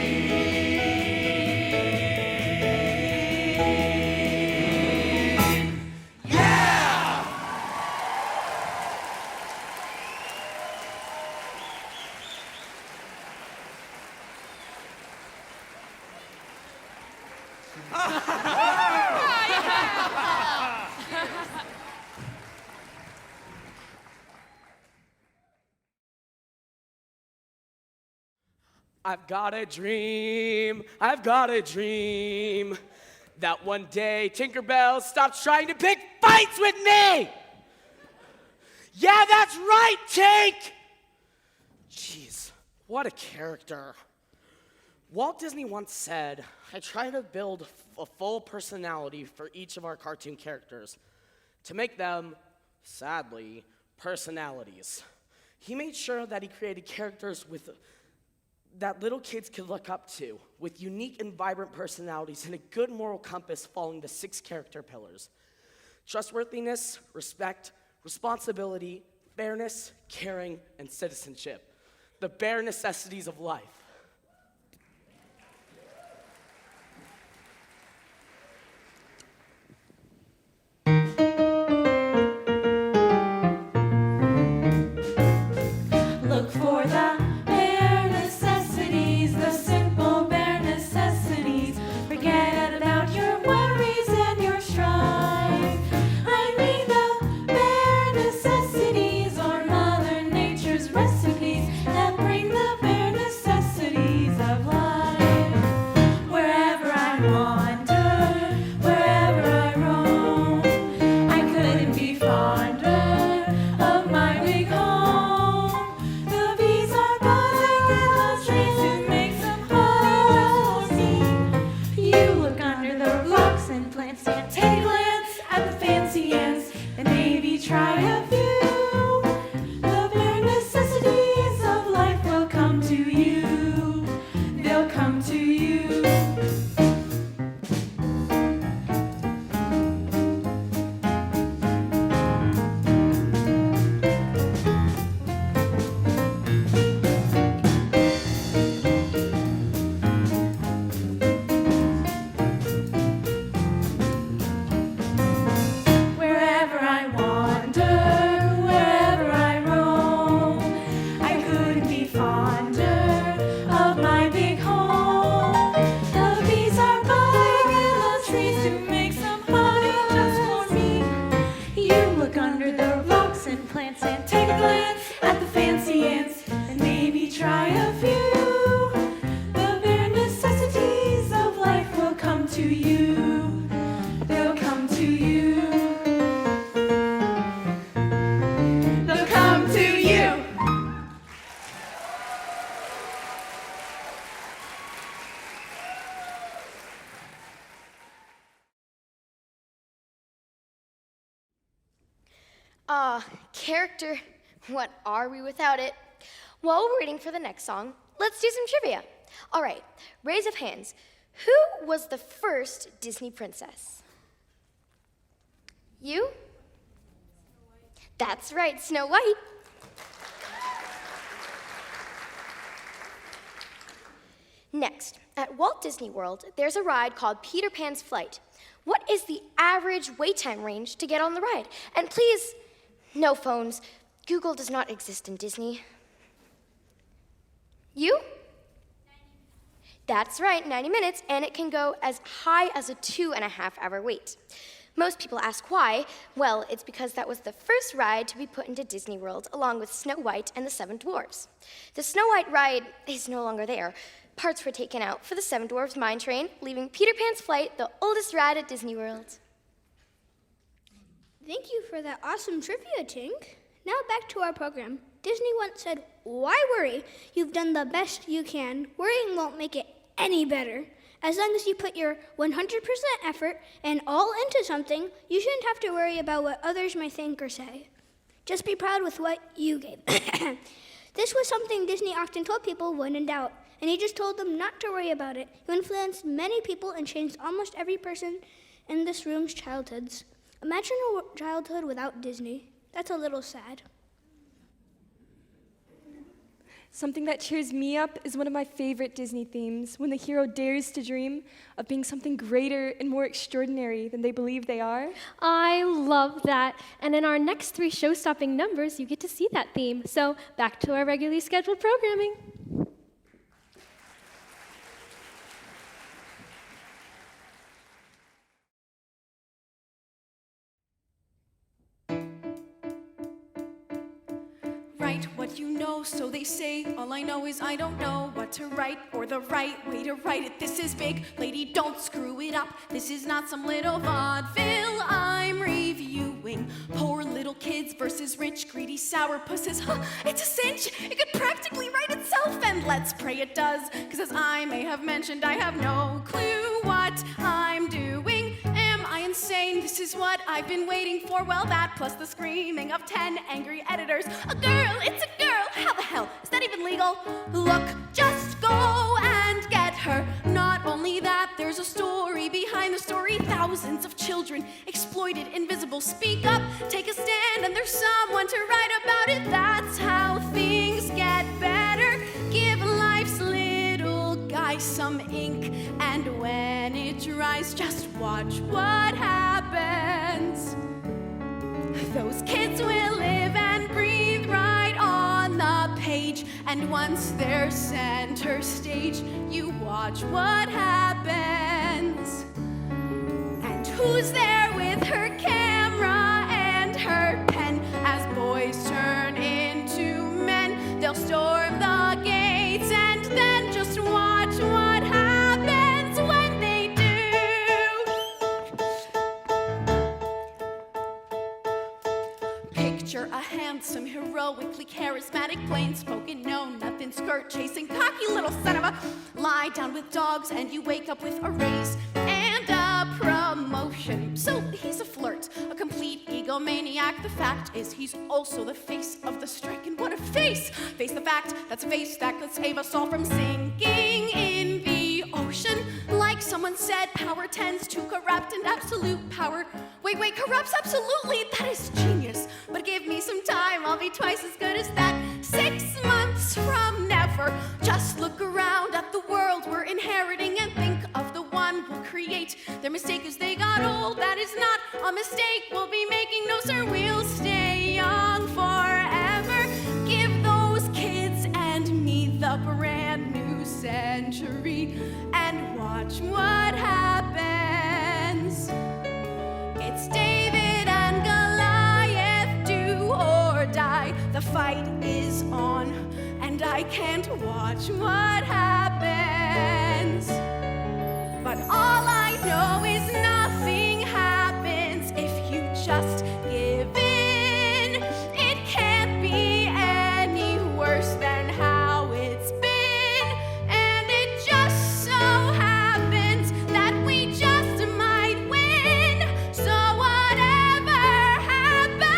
Yeah! I've got a dream, that one day Tinkerbell stops trying to pick fights with me! Yeah, that's right, Tink! Jeez, what a character. Walt Disney once said, I try to build a full personality for each of our cartoon characters to make them, sadly, personalities. He made sure that he created characters that little kids could look up to, with unique and vibrant personalities and a good moral compass following the 6 character pillars: trustworthiness, respect, responsibility, fairness, caring, and citizenship. The bare necessities of life. Look for the bare necessities, the simple bare necessities. Forget about your worries and your strife. I mean the bare necessities are Mother Nature's recipes that bring the bare necessities of life. Wherever I wander, wherever I roam, I couldn't be fonder of my big home. The bees are buzzing in the trees to make some honey just for me. You look under the rocks and plants and take a glance at the fancy ants and maybe try a few. The bare necessities of life will come to you. They'll come to you. Wherever I wander, wherever I roam, I couldn't be fonder of my big home. The bees are buzzing in the trees to make some honey just for me. You look under the rocks and plants and take a glance at the fancy ants and maybe try a few. The bare necessities of life will come to you. They'll come to you. They'll come to you. Character, what are we without it? While we're waiting for the next song, let's do some trivia. All right, raise of hands. Who was the first Disney princess? You? That's right, Snow White. Next, at Walt Disney World, there's a ride called Peter Pan's Flight. What is the average wait time range to get on the ride? And please, no phones. Google does not exist in Disney. You? That's right, 90 minutes, and it can go as high as a 2.5-hour wait. Most people ask why. Well, it's because that was the first ride to be put into Disney World, along with Snow White and the Seven Dwarfs. The Snow White ride is no longer there, Parts were taken out for the Seven Dwarfs Mine Train, leaving Peter Pan's flight the oldest ride at Disney World. Thank you for that awesome trivia, Tink. Now back to our program. Disney once said, "Why worry? You've done the best you can. Worrying won't make it any better. As long as you put your 100% effort and all into something, you shouldn't have to worry about what others may think or say. Just be proud with what you gave." This was something Disney often told people when in doubt, and he just told them not to worry about it. He influenced many people and changed almost every person in this room's childhoods. Imagine a childhood without Disney. That's a little sad. Something that cheers me up is one of my favorite Disney themes, when the hero dares to dream of being something greater and more extraordinary than they believe they are. I love that. And in our next 3 show-stopping numbers, you get to see that theme. So back to our regularly scheduled programming. Write what you know, so they say. All I know is I don't know what to write or the right way to write it. This is big, lady, don't screw it up. This is not some little vaudeville I'm reviewing. Poor little kids versus rich, greedy sourpusses. Huh, it's a cinch, it could practically write itself, and let's pray it does. Cause as I may have mentioned, I have no clue what I'm doing. Am I insane? This is what I've been waiting for. Well, that plus the screaming of 10 angry editors. A girl, it's a girl. How the hell is that even legal? Look, just go and get her. Not only that, there's a story behind the story. Thousands of children exploited, invisible. Speak up, take a stand, and there's someone to write about it. That's how things get better. Give life's little guy some ink, and when it dries, just watch what happens. Those kids will live and breathe right on the page, and once they're center stage, you watch what happens. And who's there with her camera and her pen? As boys turn into men, they'll storm the gates, and then just watch what happens when they do. Picture a handsome, heroically charismatic, plain-spoken, know-nothing, skirt-chasing, cocky little son of a... Lie down with dogs and you wake up with a raise and a promotion. So he's a flirt, a complete egomaniac. The fact is he's also the face of the strike. And what a face! Face the fact, that's a face that could save us all from sinking in the ocean. Like someone said, power tends to corrupt, and absolute power... Wait, corrupts? Absolutely, that is genius. But give me some time, I'll be twice as good as that. 6 months from never. Just look around at the world we're inheriting and think of the one we'll create. Their mistake is they got old, that is not a mistake we'll be making. No, sir, we'll stay young forever. Give those kids and me the brand new century, and watch what happens. It's David and Goliath, do or die. The fight is on, and I can't watch what happens. But all I know is nothing happens if you just give in. It can't be any worse than how it's been, and it just so happens that we just might win. So whatever happens,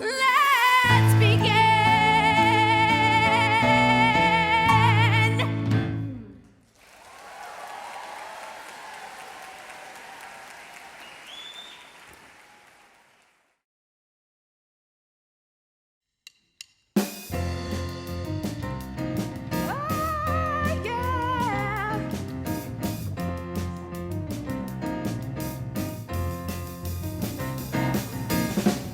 let's begin.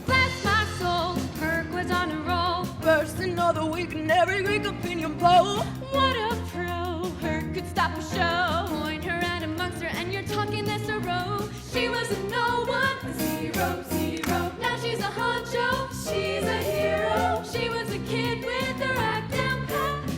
Bless my soul, Kirk was on a roll. First another week and every week opinion poll. What a pro, her could stop a show. Point her at amongst her and you're talking this a row. She was a no one, a 0, 0. Now she's a honcho, she's a hero. She was a kid with her act down pat.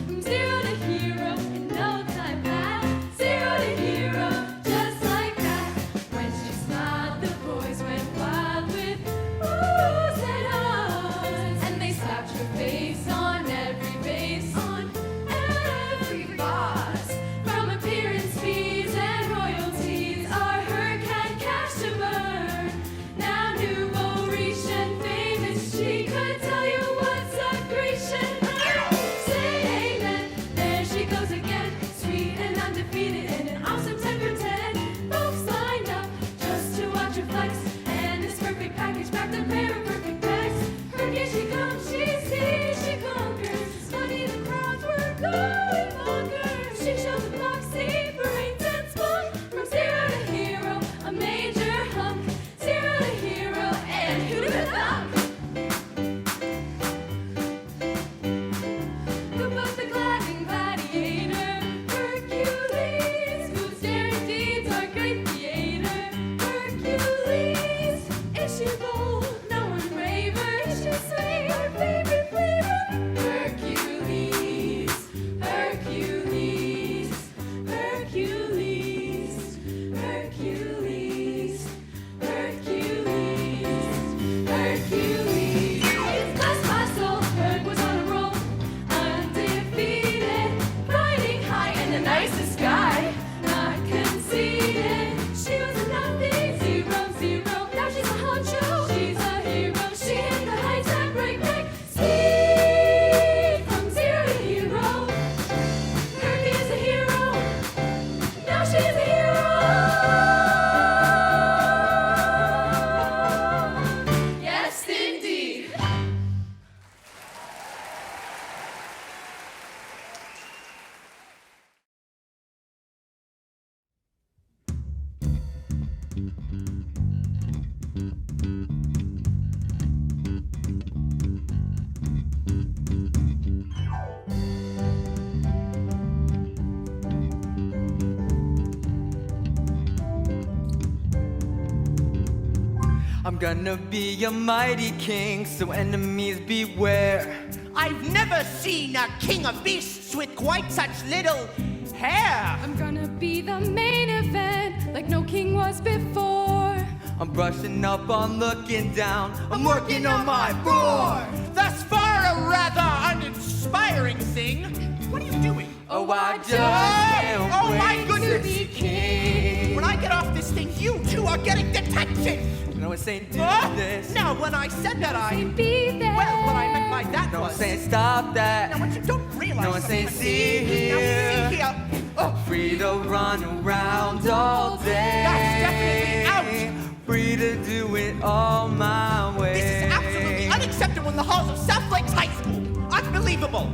gonna be a mighty king, so enemies beware. I've never seen a king of beasts with quite such little hair. I'm gonna be the main event like no king was before. I'm brushing up on looking down. I'm working on my roar. Thus far, a rather uninspiring thing. What are you doing? Oh, I just can't Oh my wait goodness! to be king. When I get off this thing, you two are getting detention. No one's saying do this. Now, when I said that, Be there. well, what I meant by that No was. one's saying stop that. Now, what you don't realize. No one's saying see Now, here. see here. Oh, Free to run around all day. That's definitely out. Free to do it all my way. this is absolutely unacceptable in the halls of South Lakes High School. Unbelievable.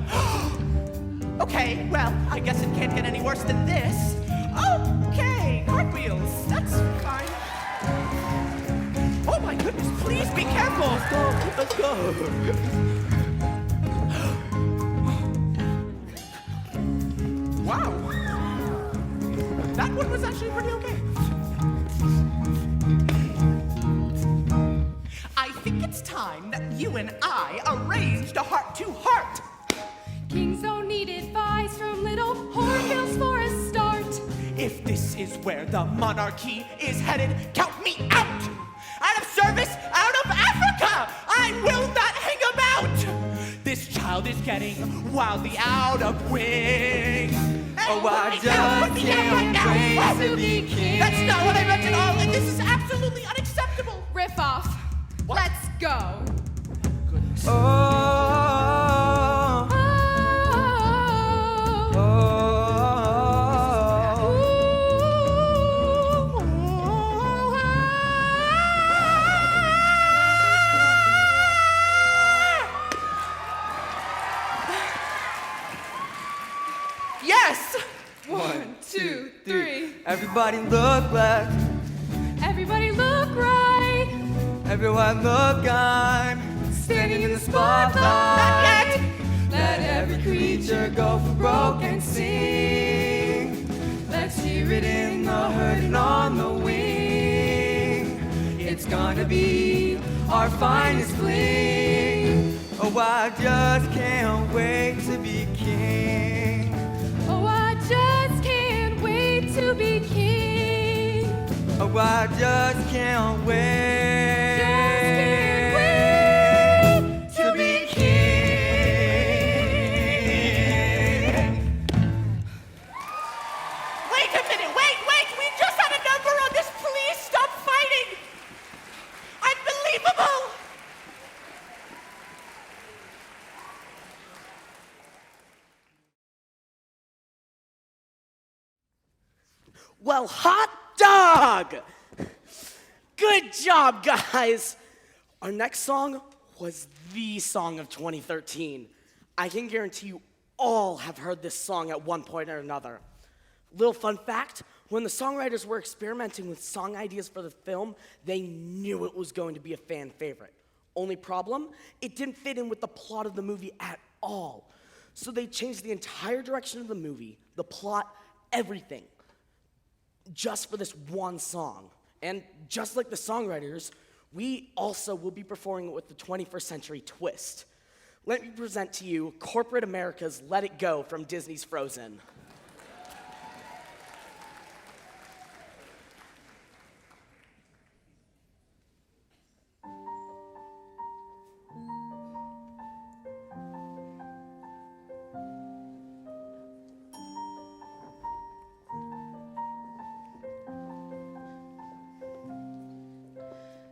Okay, well, I guess it can't get any worse than this. Okay, cartwheels. That's fine. Oh my goodness, please be careful. Let's go. Wow. That one was actually pretty okay. I think it's time that you and I arranged a heart-to-heart. Kings don't need advice from little hornbills for a start. If this is where the monarchy is headed, count me out! Out of service, out of Africa! I will not hang about! This child is getting wildly out of wing. Oh, I just can't wait to be king. That's not what I meant at all, and this is absolutely unacceptable. Riff off. Let's go. Oh, Oh. Yes! 1, 2, 3. Everybody look left. Everybody look right. Everyone look, I'm standing in the spotlight. Not yet! Let every creature go for broke and sing. Let's hear it in the herd and on the wing. It's gonna be our finest fling. Oh, I just can't wait to be king. Oh, I just can't wait to be king. Oh, I just can't wait. To be king. Wait a minute, wait! We just had a number on this. Please stop fighting! Unbelievable! Well, hot dog! Good job, guys! Our next song was the song of 2013. I can guarantee you all have heard this song at one point or another. Little fun fact, when the songwriters were experimenting with song ideas for the film, they knew it was going to be a fan favorite. Only problem, it didn't fit in with the plot of the movie at all. So they changed the entire direction of the movie, the plot, everything, just for this one song. And just like the songwriters, we also will be performing it with the 21st century twist. Let me present to you corporate America's Let It Go from Disney's Frozen.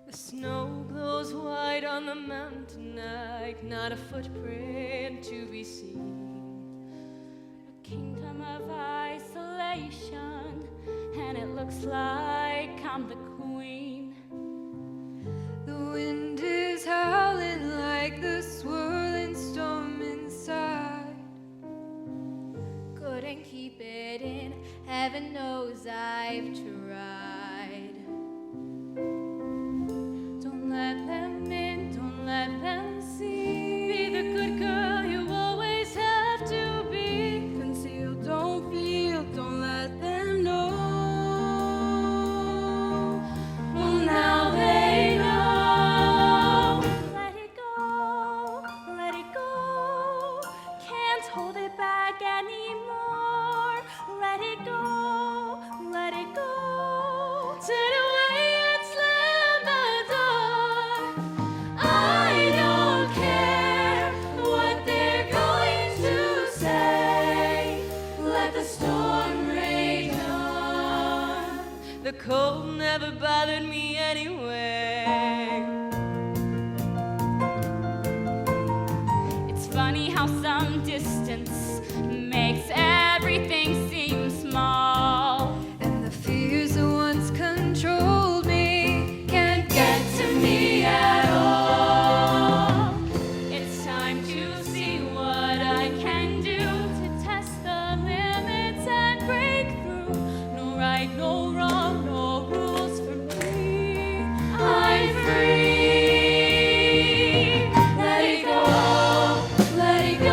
The snow glows white on the mountain tonight, not a footprint to be seen. A kingdom of isolation, and it looks like I'm the queen. The wind is howling like the swirling storm inside. Couldn't keep it in, heaven knows I've tried. Don't let them in, don't let them see. Be the good girl you always have to be. Conceal, don't feel, don't let them know. Well, now they know. funny how some distance makes everything seem small. And the fears that once controlled me can't get to me at all. It's time to see what I can do to test the limits and break through. No right, no wrong, no rules for me. I'm free. Let it go, let it go.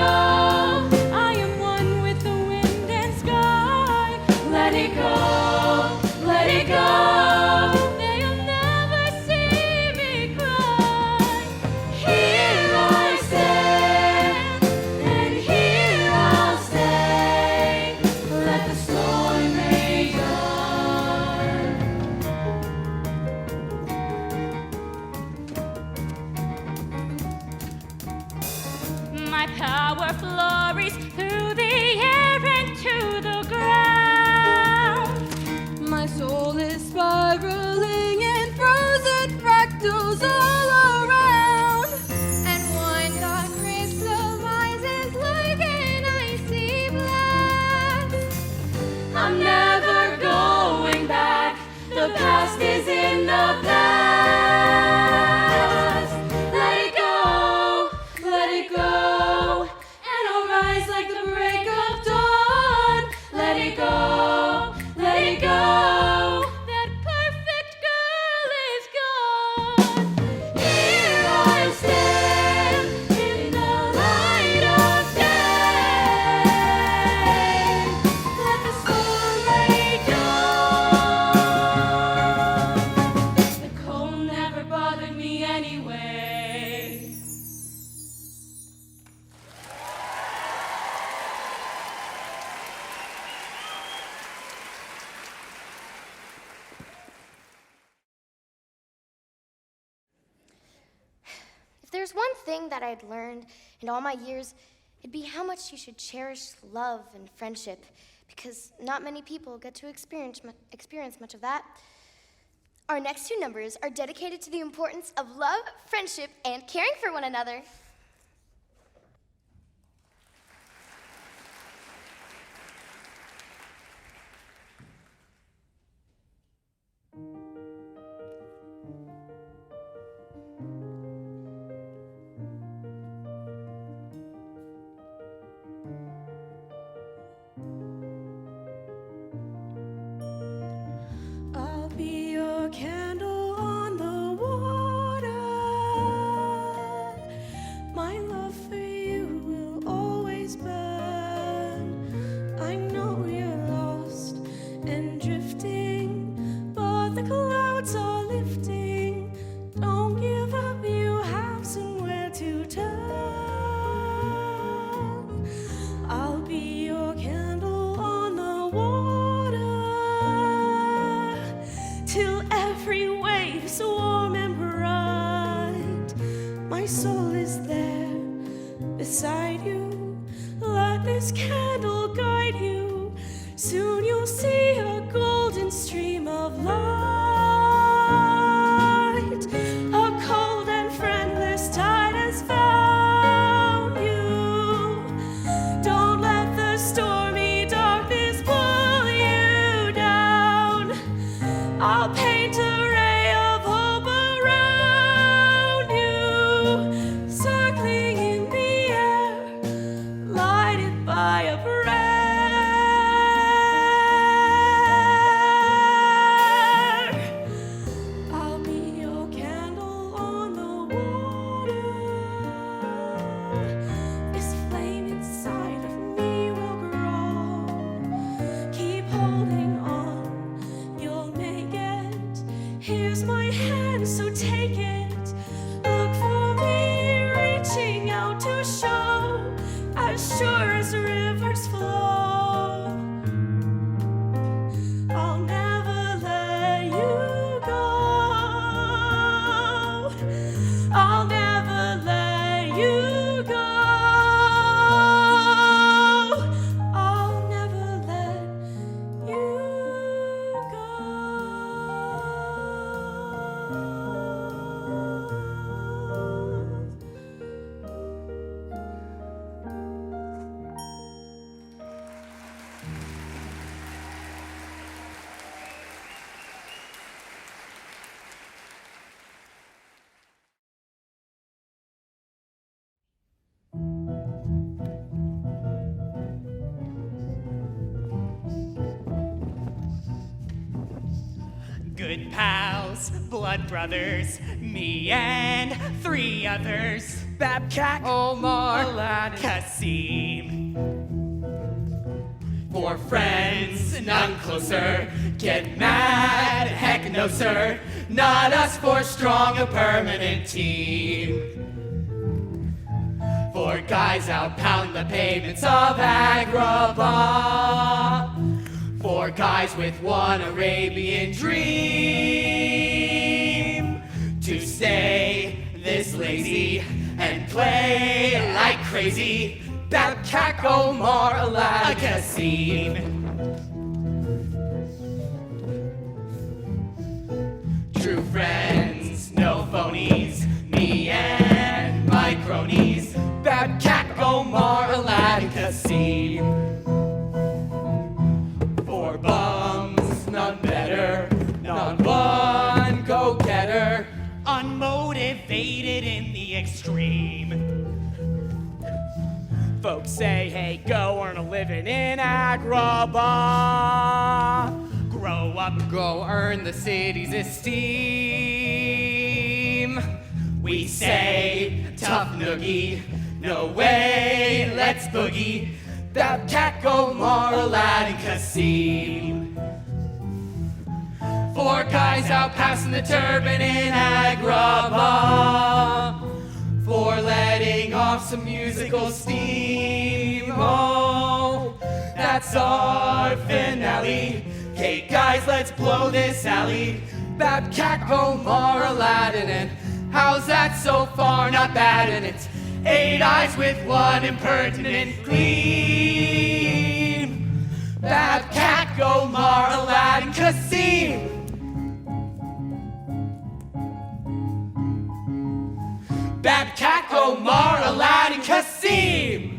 I am one with the wind and sky. Let it go, let it go. They'll never see me cry. Here I stand, and here I'll stay. Let the storm rage on. My power flurries through the air and to the ground. My soul is spiraling in frozen fractals all around. And one thought crystallizes like an icy blast. I'm never going back. The past is in the past. Let it go, let it go. And I'll rise like the break of dawn. Let it go, let it go. That perfect girl is gone. Here I stand in the light of day. Let the storm rage on. The cold never bothered me anyway. If there's one thing that I'd learned in all my years, it'd be how much you should cherish love and friendship, because not many people get to experience much of that. Our next two numbers are dedicated to the importance of love, friendship, and caring for one another. I'll be your candle on the water. My love for you will always burn. I know you're lost and drifting, but the clouds are lifting. Don't give up, you have somewhere to turn. I'll be your candle on the water till every wave's warm and bright. My soul is there beside you. Let this candle guide you. Soon you'll see a golden stream of light. A cold and friendless tide has found you. Don't let the stormy darkness pull you down. I'll paint a ray of hope around you, circling in the air, lighted by a breath. pals, blood brothers, me and 3 others. Babcock, Omar, Aladdin, Kasim. 4 friends, none closer. Get mad, heck no sir. Not us 4 strong, a permanent team. 4 guys out pound the pavements of Agrabah. 4 guys with one Arabian dream. To stay this lazy and play like crazy. Babcock, Omar, Aladdin, Kasim. True friends, no phonies. Me and my cronies. Babcock, Omar, Aladdin, Kasim. 4 bums, none better. Not one go-getter. Unmotivated in the extreme. Folks say, hey, go earn a living in Agrabah. Grow up, go earn the city's esteem. We say, tough noogie, no way, let's boogie. Babcock, Omar, Aladdin, Kasim. 4 guys out passing the turban in Agrabah. 4 letting off some musical steam. Oh, that's our finale. Okay, guys, let's blow this alley. Babcock, Omar, Aladdin, and how's that so far? Not bad, and it's 8 eyes with 1 impertinent gleam. Babcock, Omar, Aladdin, Kasim. Babcock, Omar, Aladdin, Kasim.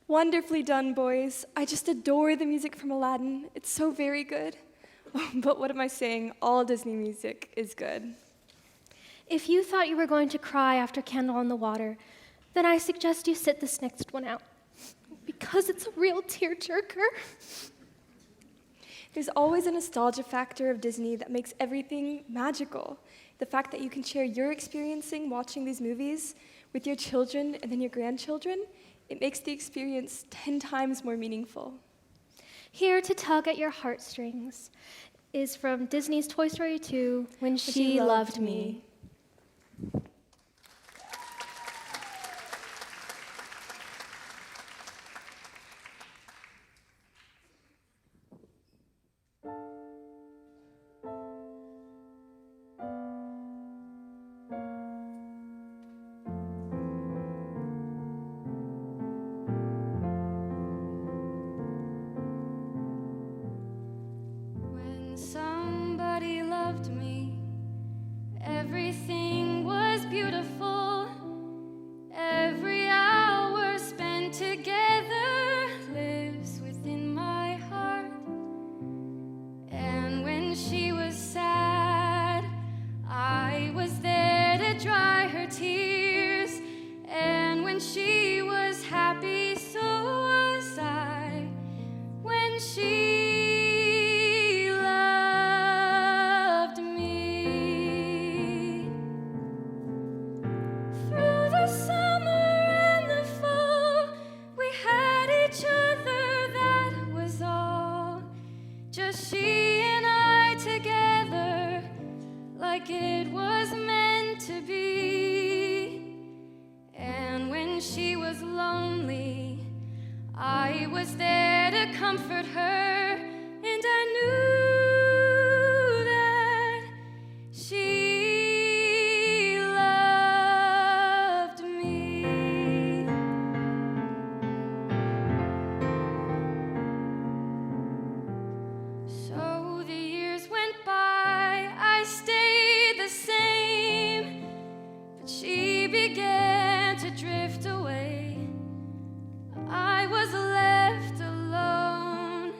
Wonderfully done, boys. I just adore the music from Aladdin. It's so very good. But what am I saying? All Disney music is good. If you thought you were going to cry after Candle on the Water, then I suggest you sit this next one out, because it's a real tearjerker. There's always a nostalgia factor of Disney that makes everything magical. The fact that you can share your experiencing watching these movies with your children and then your grandchildren, it makes the experience 10 times more meaningful. Here to tug at your heartstrings is from Disney's Toy Story 2, When She Loved Me. When somebody loved me, everything was beautiful. Every hour spent together lives within my heart. And when she was sad, I was there to dry her tears. And when she was happy, so was I. When she loved me. Through the summer and the fall, we had each other, that was all. Just she and I together, like it was meant to be. And when she was lonely, I was there to comfort her, and I knew that she loved me. So the years went by, I stayed the same, but she began to drift away. I was left alone,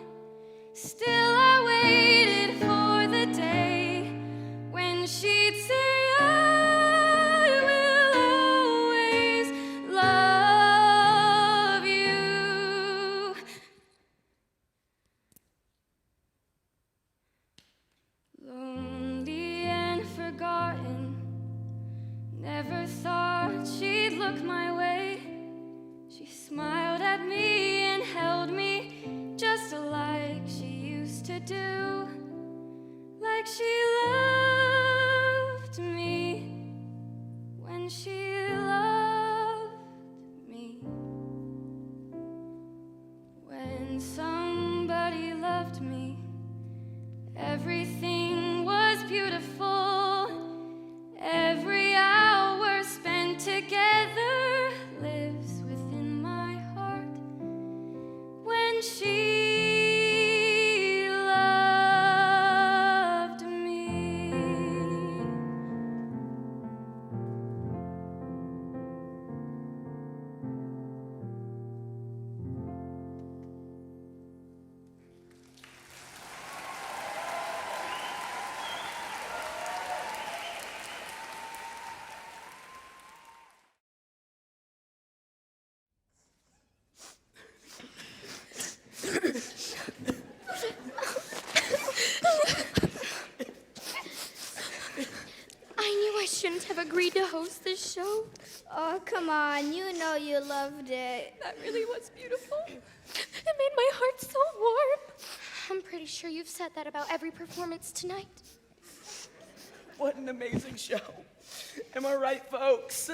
when somebody loved me. Everything was beautiful. Every hour spent together lives within my heart. When she loved me. I knew I shouldn't have agreed to host this show. Oh, come on. You know you loved it. That really was beautiful. It made my heart so warm. I'm pretty sure you've said that about every performance tonight. What an amazing show. Am I right, folks?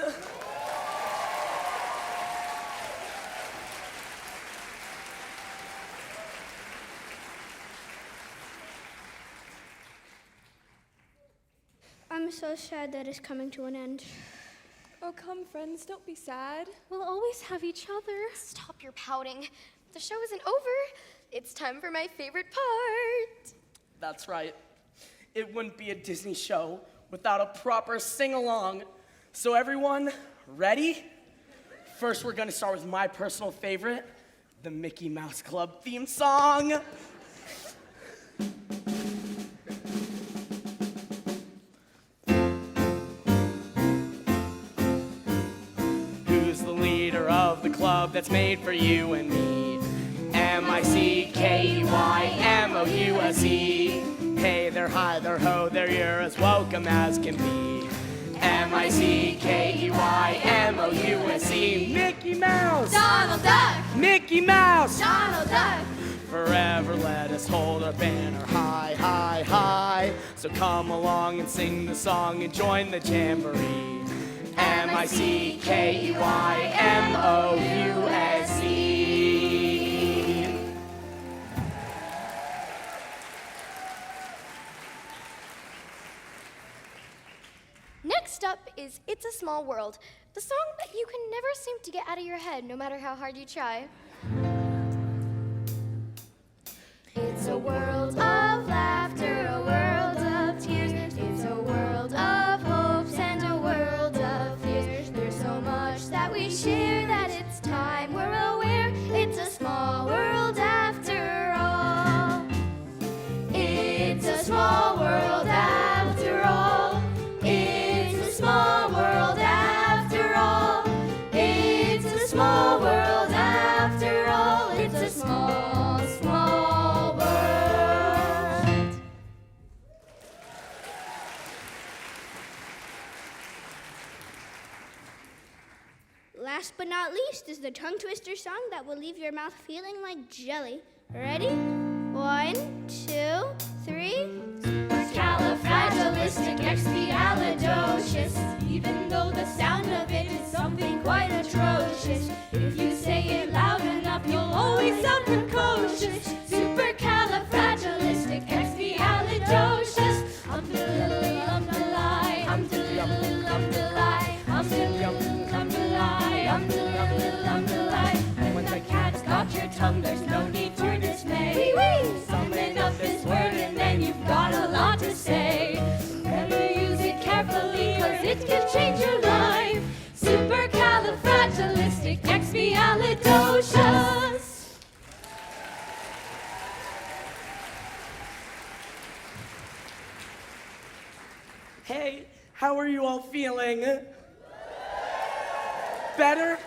I'm so sad that it's coming to an end. Oh, come, friends, don't be sad. We'll always have each other. Stop your pouting. The show isn't over. It's time for my favorite part. That's right. It wouldn't be a Disney show without a proper sing-along. So everyone, ready? First, we're gonna start with my personal favorite, the Mickey Mouse Club theme song. Who's the leader of the club that's made for you and me? M-I-C-K-E-Y-M-O-U-S-E. Hey there, hi there, ho there, you're as welcome as can be. M-I-C-K-E-Y-M-O-U-S-E. Mickey Mouse! Donald Duck! Mickey Mouse! Donald Duck! Forever let us hold our banner high, high, high. So come along and sing the song and join the jamboree. M-I-C-K-E-Y-M-O-U-S-E. Next up is It's a Small World, the song that you can never seem to get out of your head no matter how hard you try. It's a world of laughter, a world of tears. It's a world of hopes and a world of fears. There's so much that we share that it's time we're aware. It's a small world after all. It's a small world after all. It's a small world after all. It's a small world after all. It's a small, small world. Last but not least is the tongue twister song that will leave your mouth feeling like jelly. Ready? 1, 2, 3. Supercalifragilisticexpialidocious. Even though the sound of it is something quite atrocious, if you say it loud enough, you'll always sound precocious. Supercalifragilisticexpialidocious. Umdalilumdalai, umdalilumdalai, umdalilumdalai, umdalilumdalai. And when the cat's got your tongue, there's no need to dismay. Summon up this word and then you've got a lot to say. Remember, use it carefully, cause it can change your life. Supercalifragilisticexpialidocious. Hey, how are you all feeling? Better?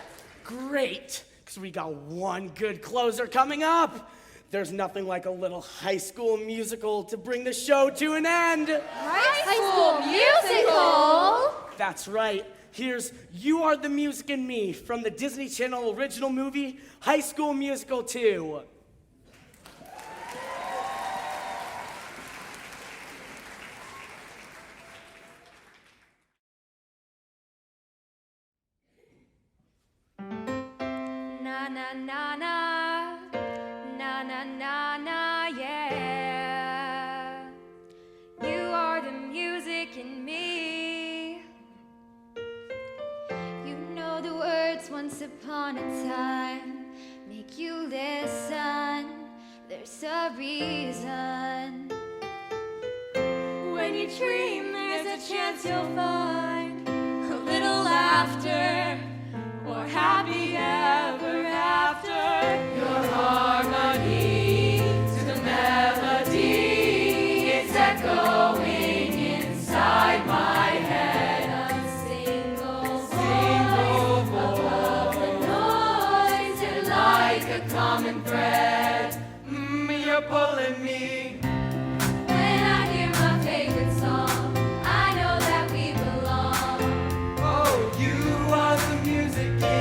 Great, because we got one good closer coming up. There's nothing like a little high school musical to bring the show to an end. High School Musical? That's right. Here's You Are the Music and Me from the Disney Channel original movie, High School Musical 2. Na na na na, na upon a time make you listen. There's a reason. When you dream, there's a chance you'll find a little laughter or happy ever after. Your harmony to the melody, it's echoing inside my head. A single Single above the noise, and like a common thread. You're pulling me. when I hear my favorite song, I know that we belong. Oh, you are the music in me.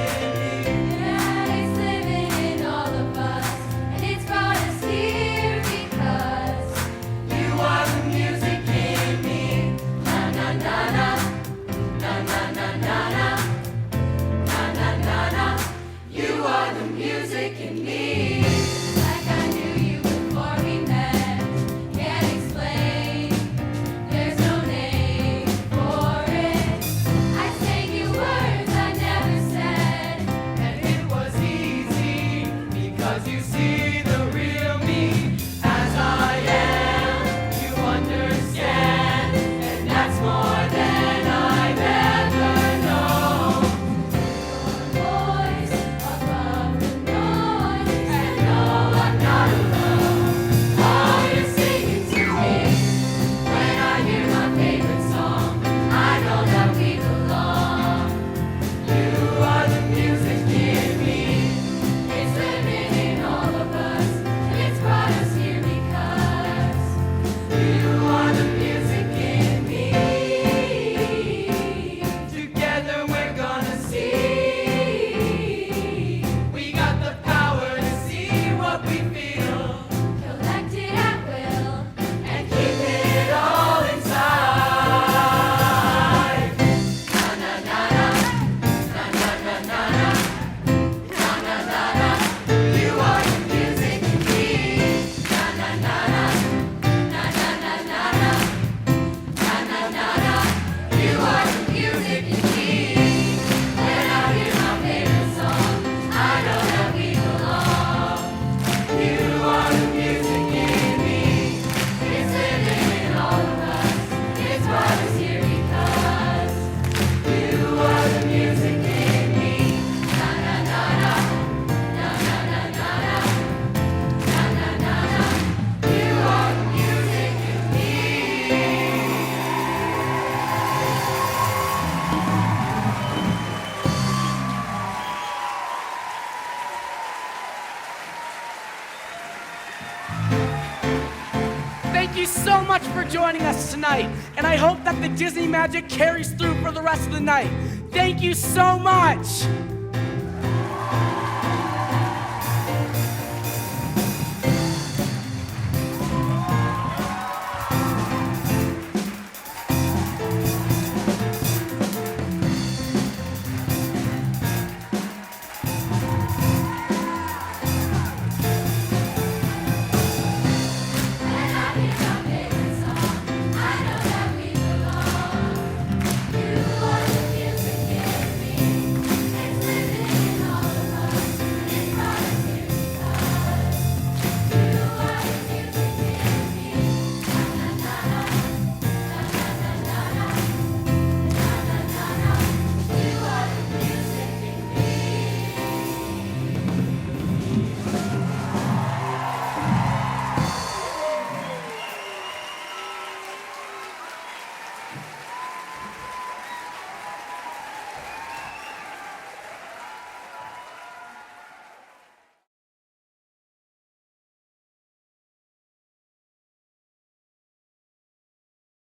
Yeah, it's living in all of us, and it's brought us here because You are the music in me. Na na na na. Na na na na na. Na na na na. You are the music in me. like I knew you before we met. Can't explain, there's no name for it. I sang you words I never said. And it was easy because you see the real me as I am. You understand, and that's more than I've ever known. Voice above the noise, and no, I'm not alone. Oh, you're singing to me. When I hear my favorite song, I know that we belong. You are the music in me. It's living in all of us, and it's brought us here because You are the music in me. Together we're gonna see. We got the power to see what we feel collected at will. and keep it all inside. Na na na na. Na na na na na. Na na na na. You are the music in me. Na na na na. Na na na na na. Na na na na. You are the music in me. When I hear my favorite song, I know that we belong. You are the music in me. It's living in all of us. It's brought us here because you are the music in me. Na na na na. Na na na na na. Na na na na. You are the music in me. Thank you so much for joining us tonight, and I hope that the Disney magic carries through for the rest of the night. Thank you so much.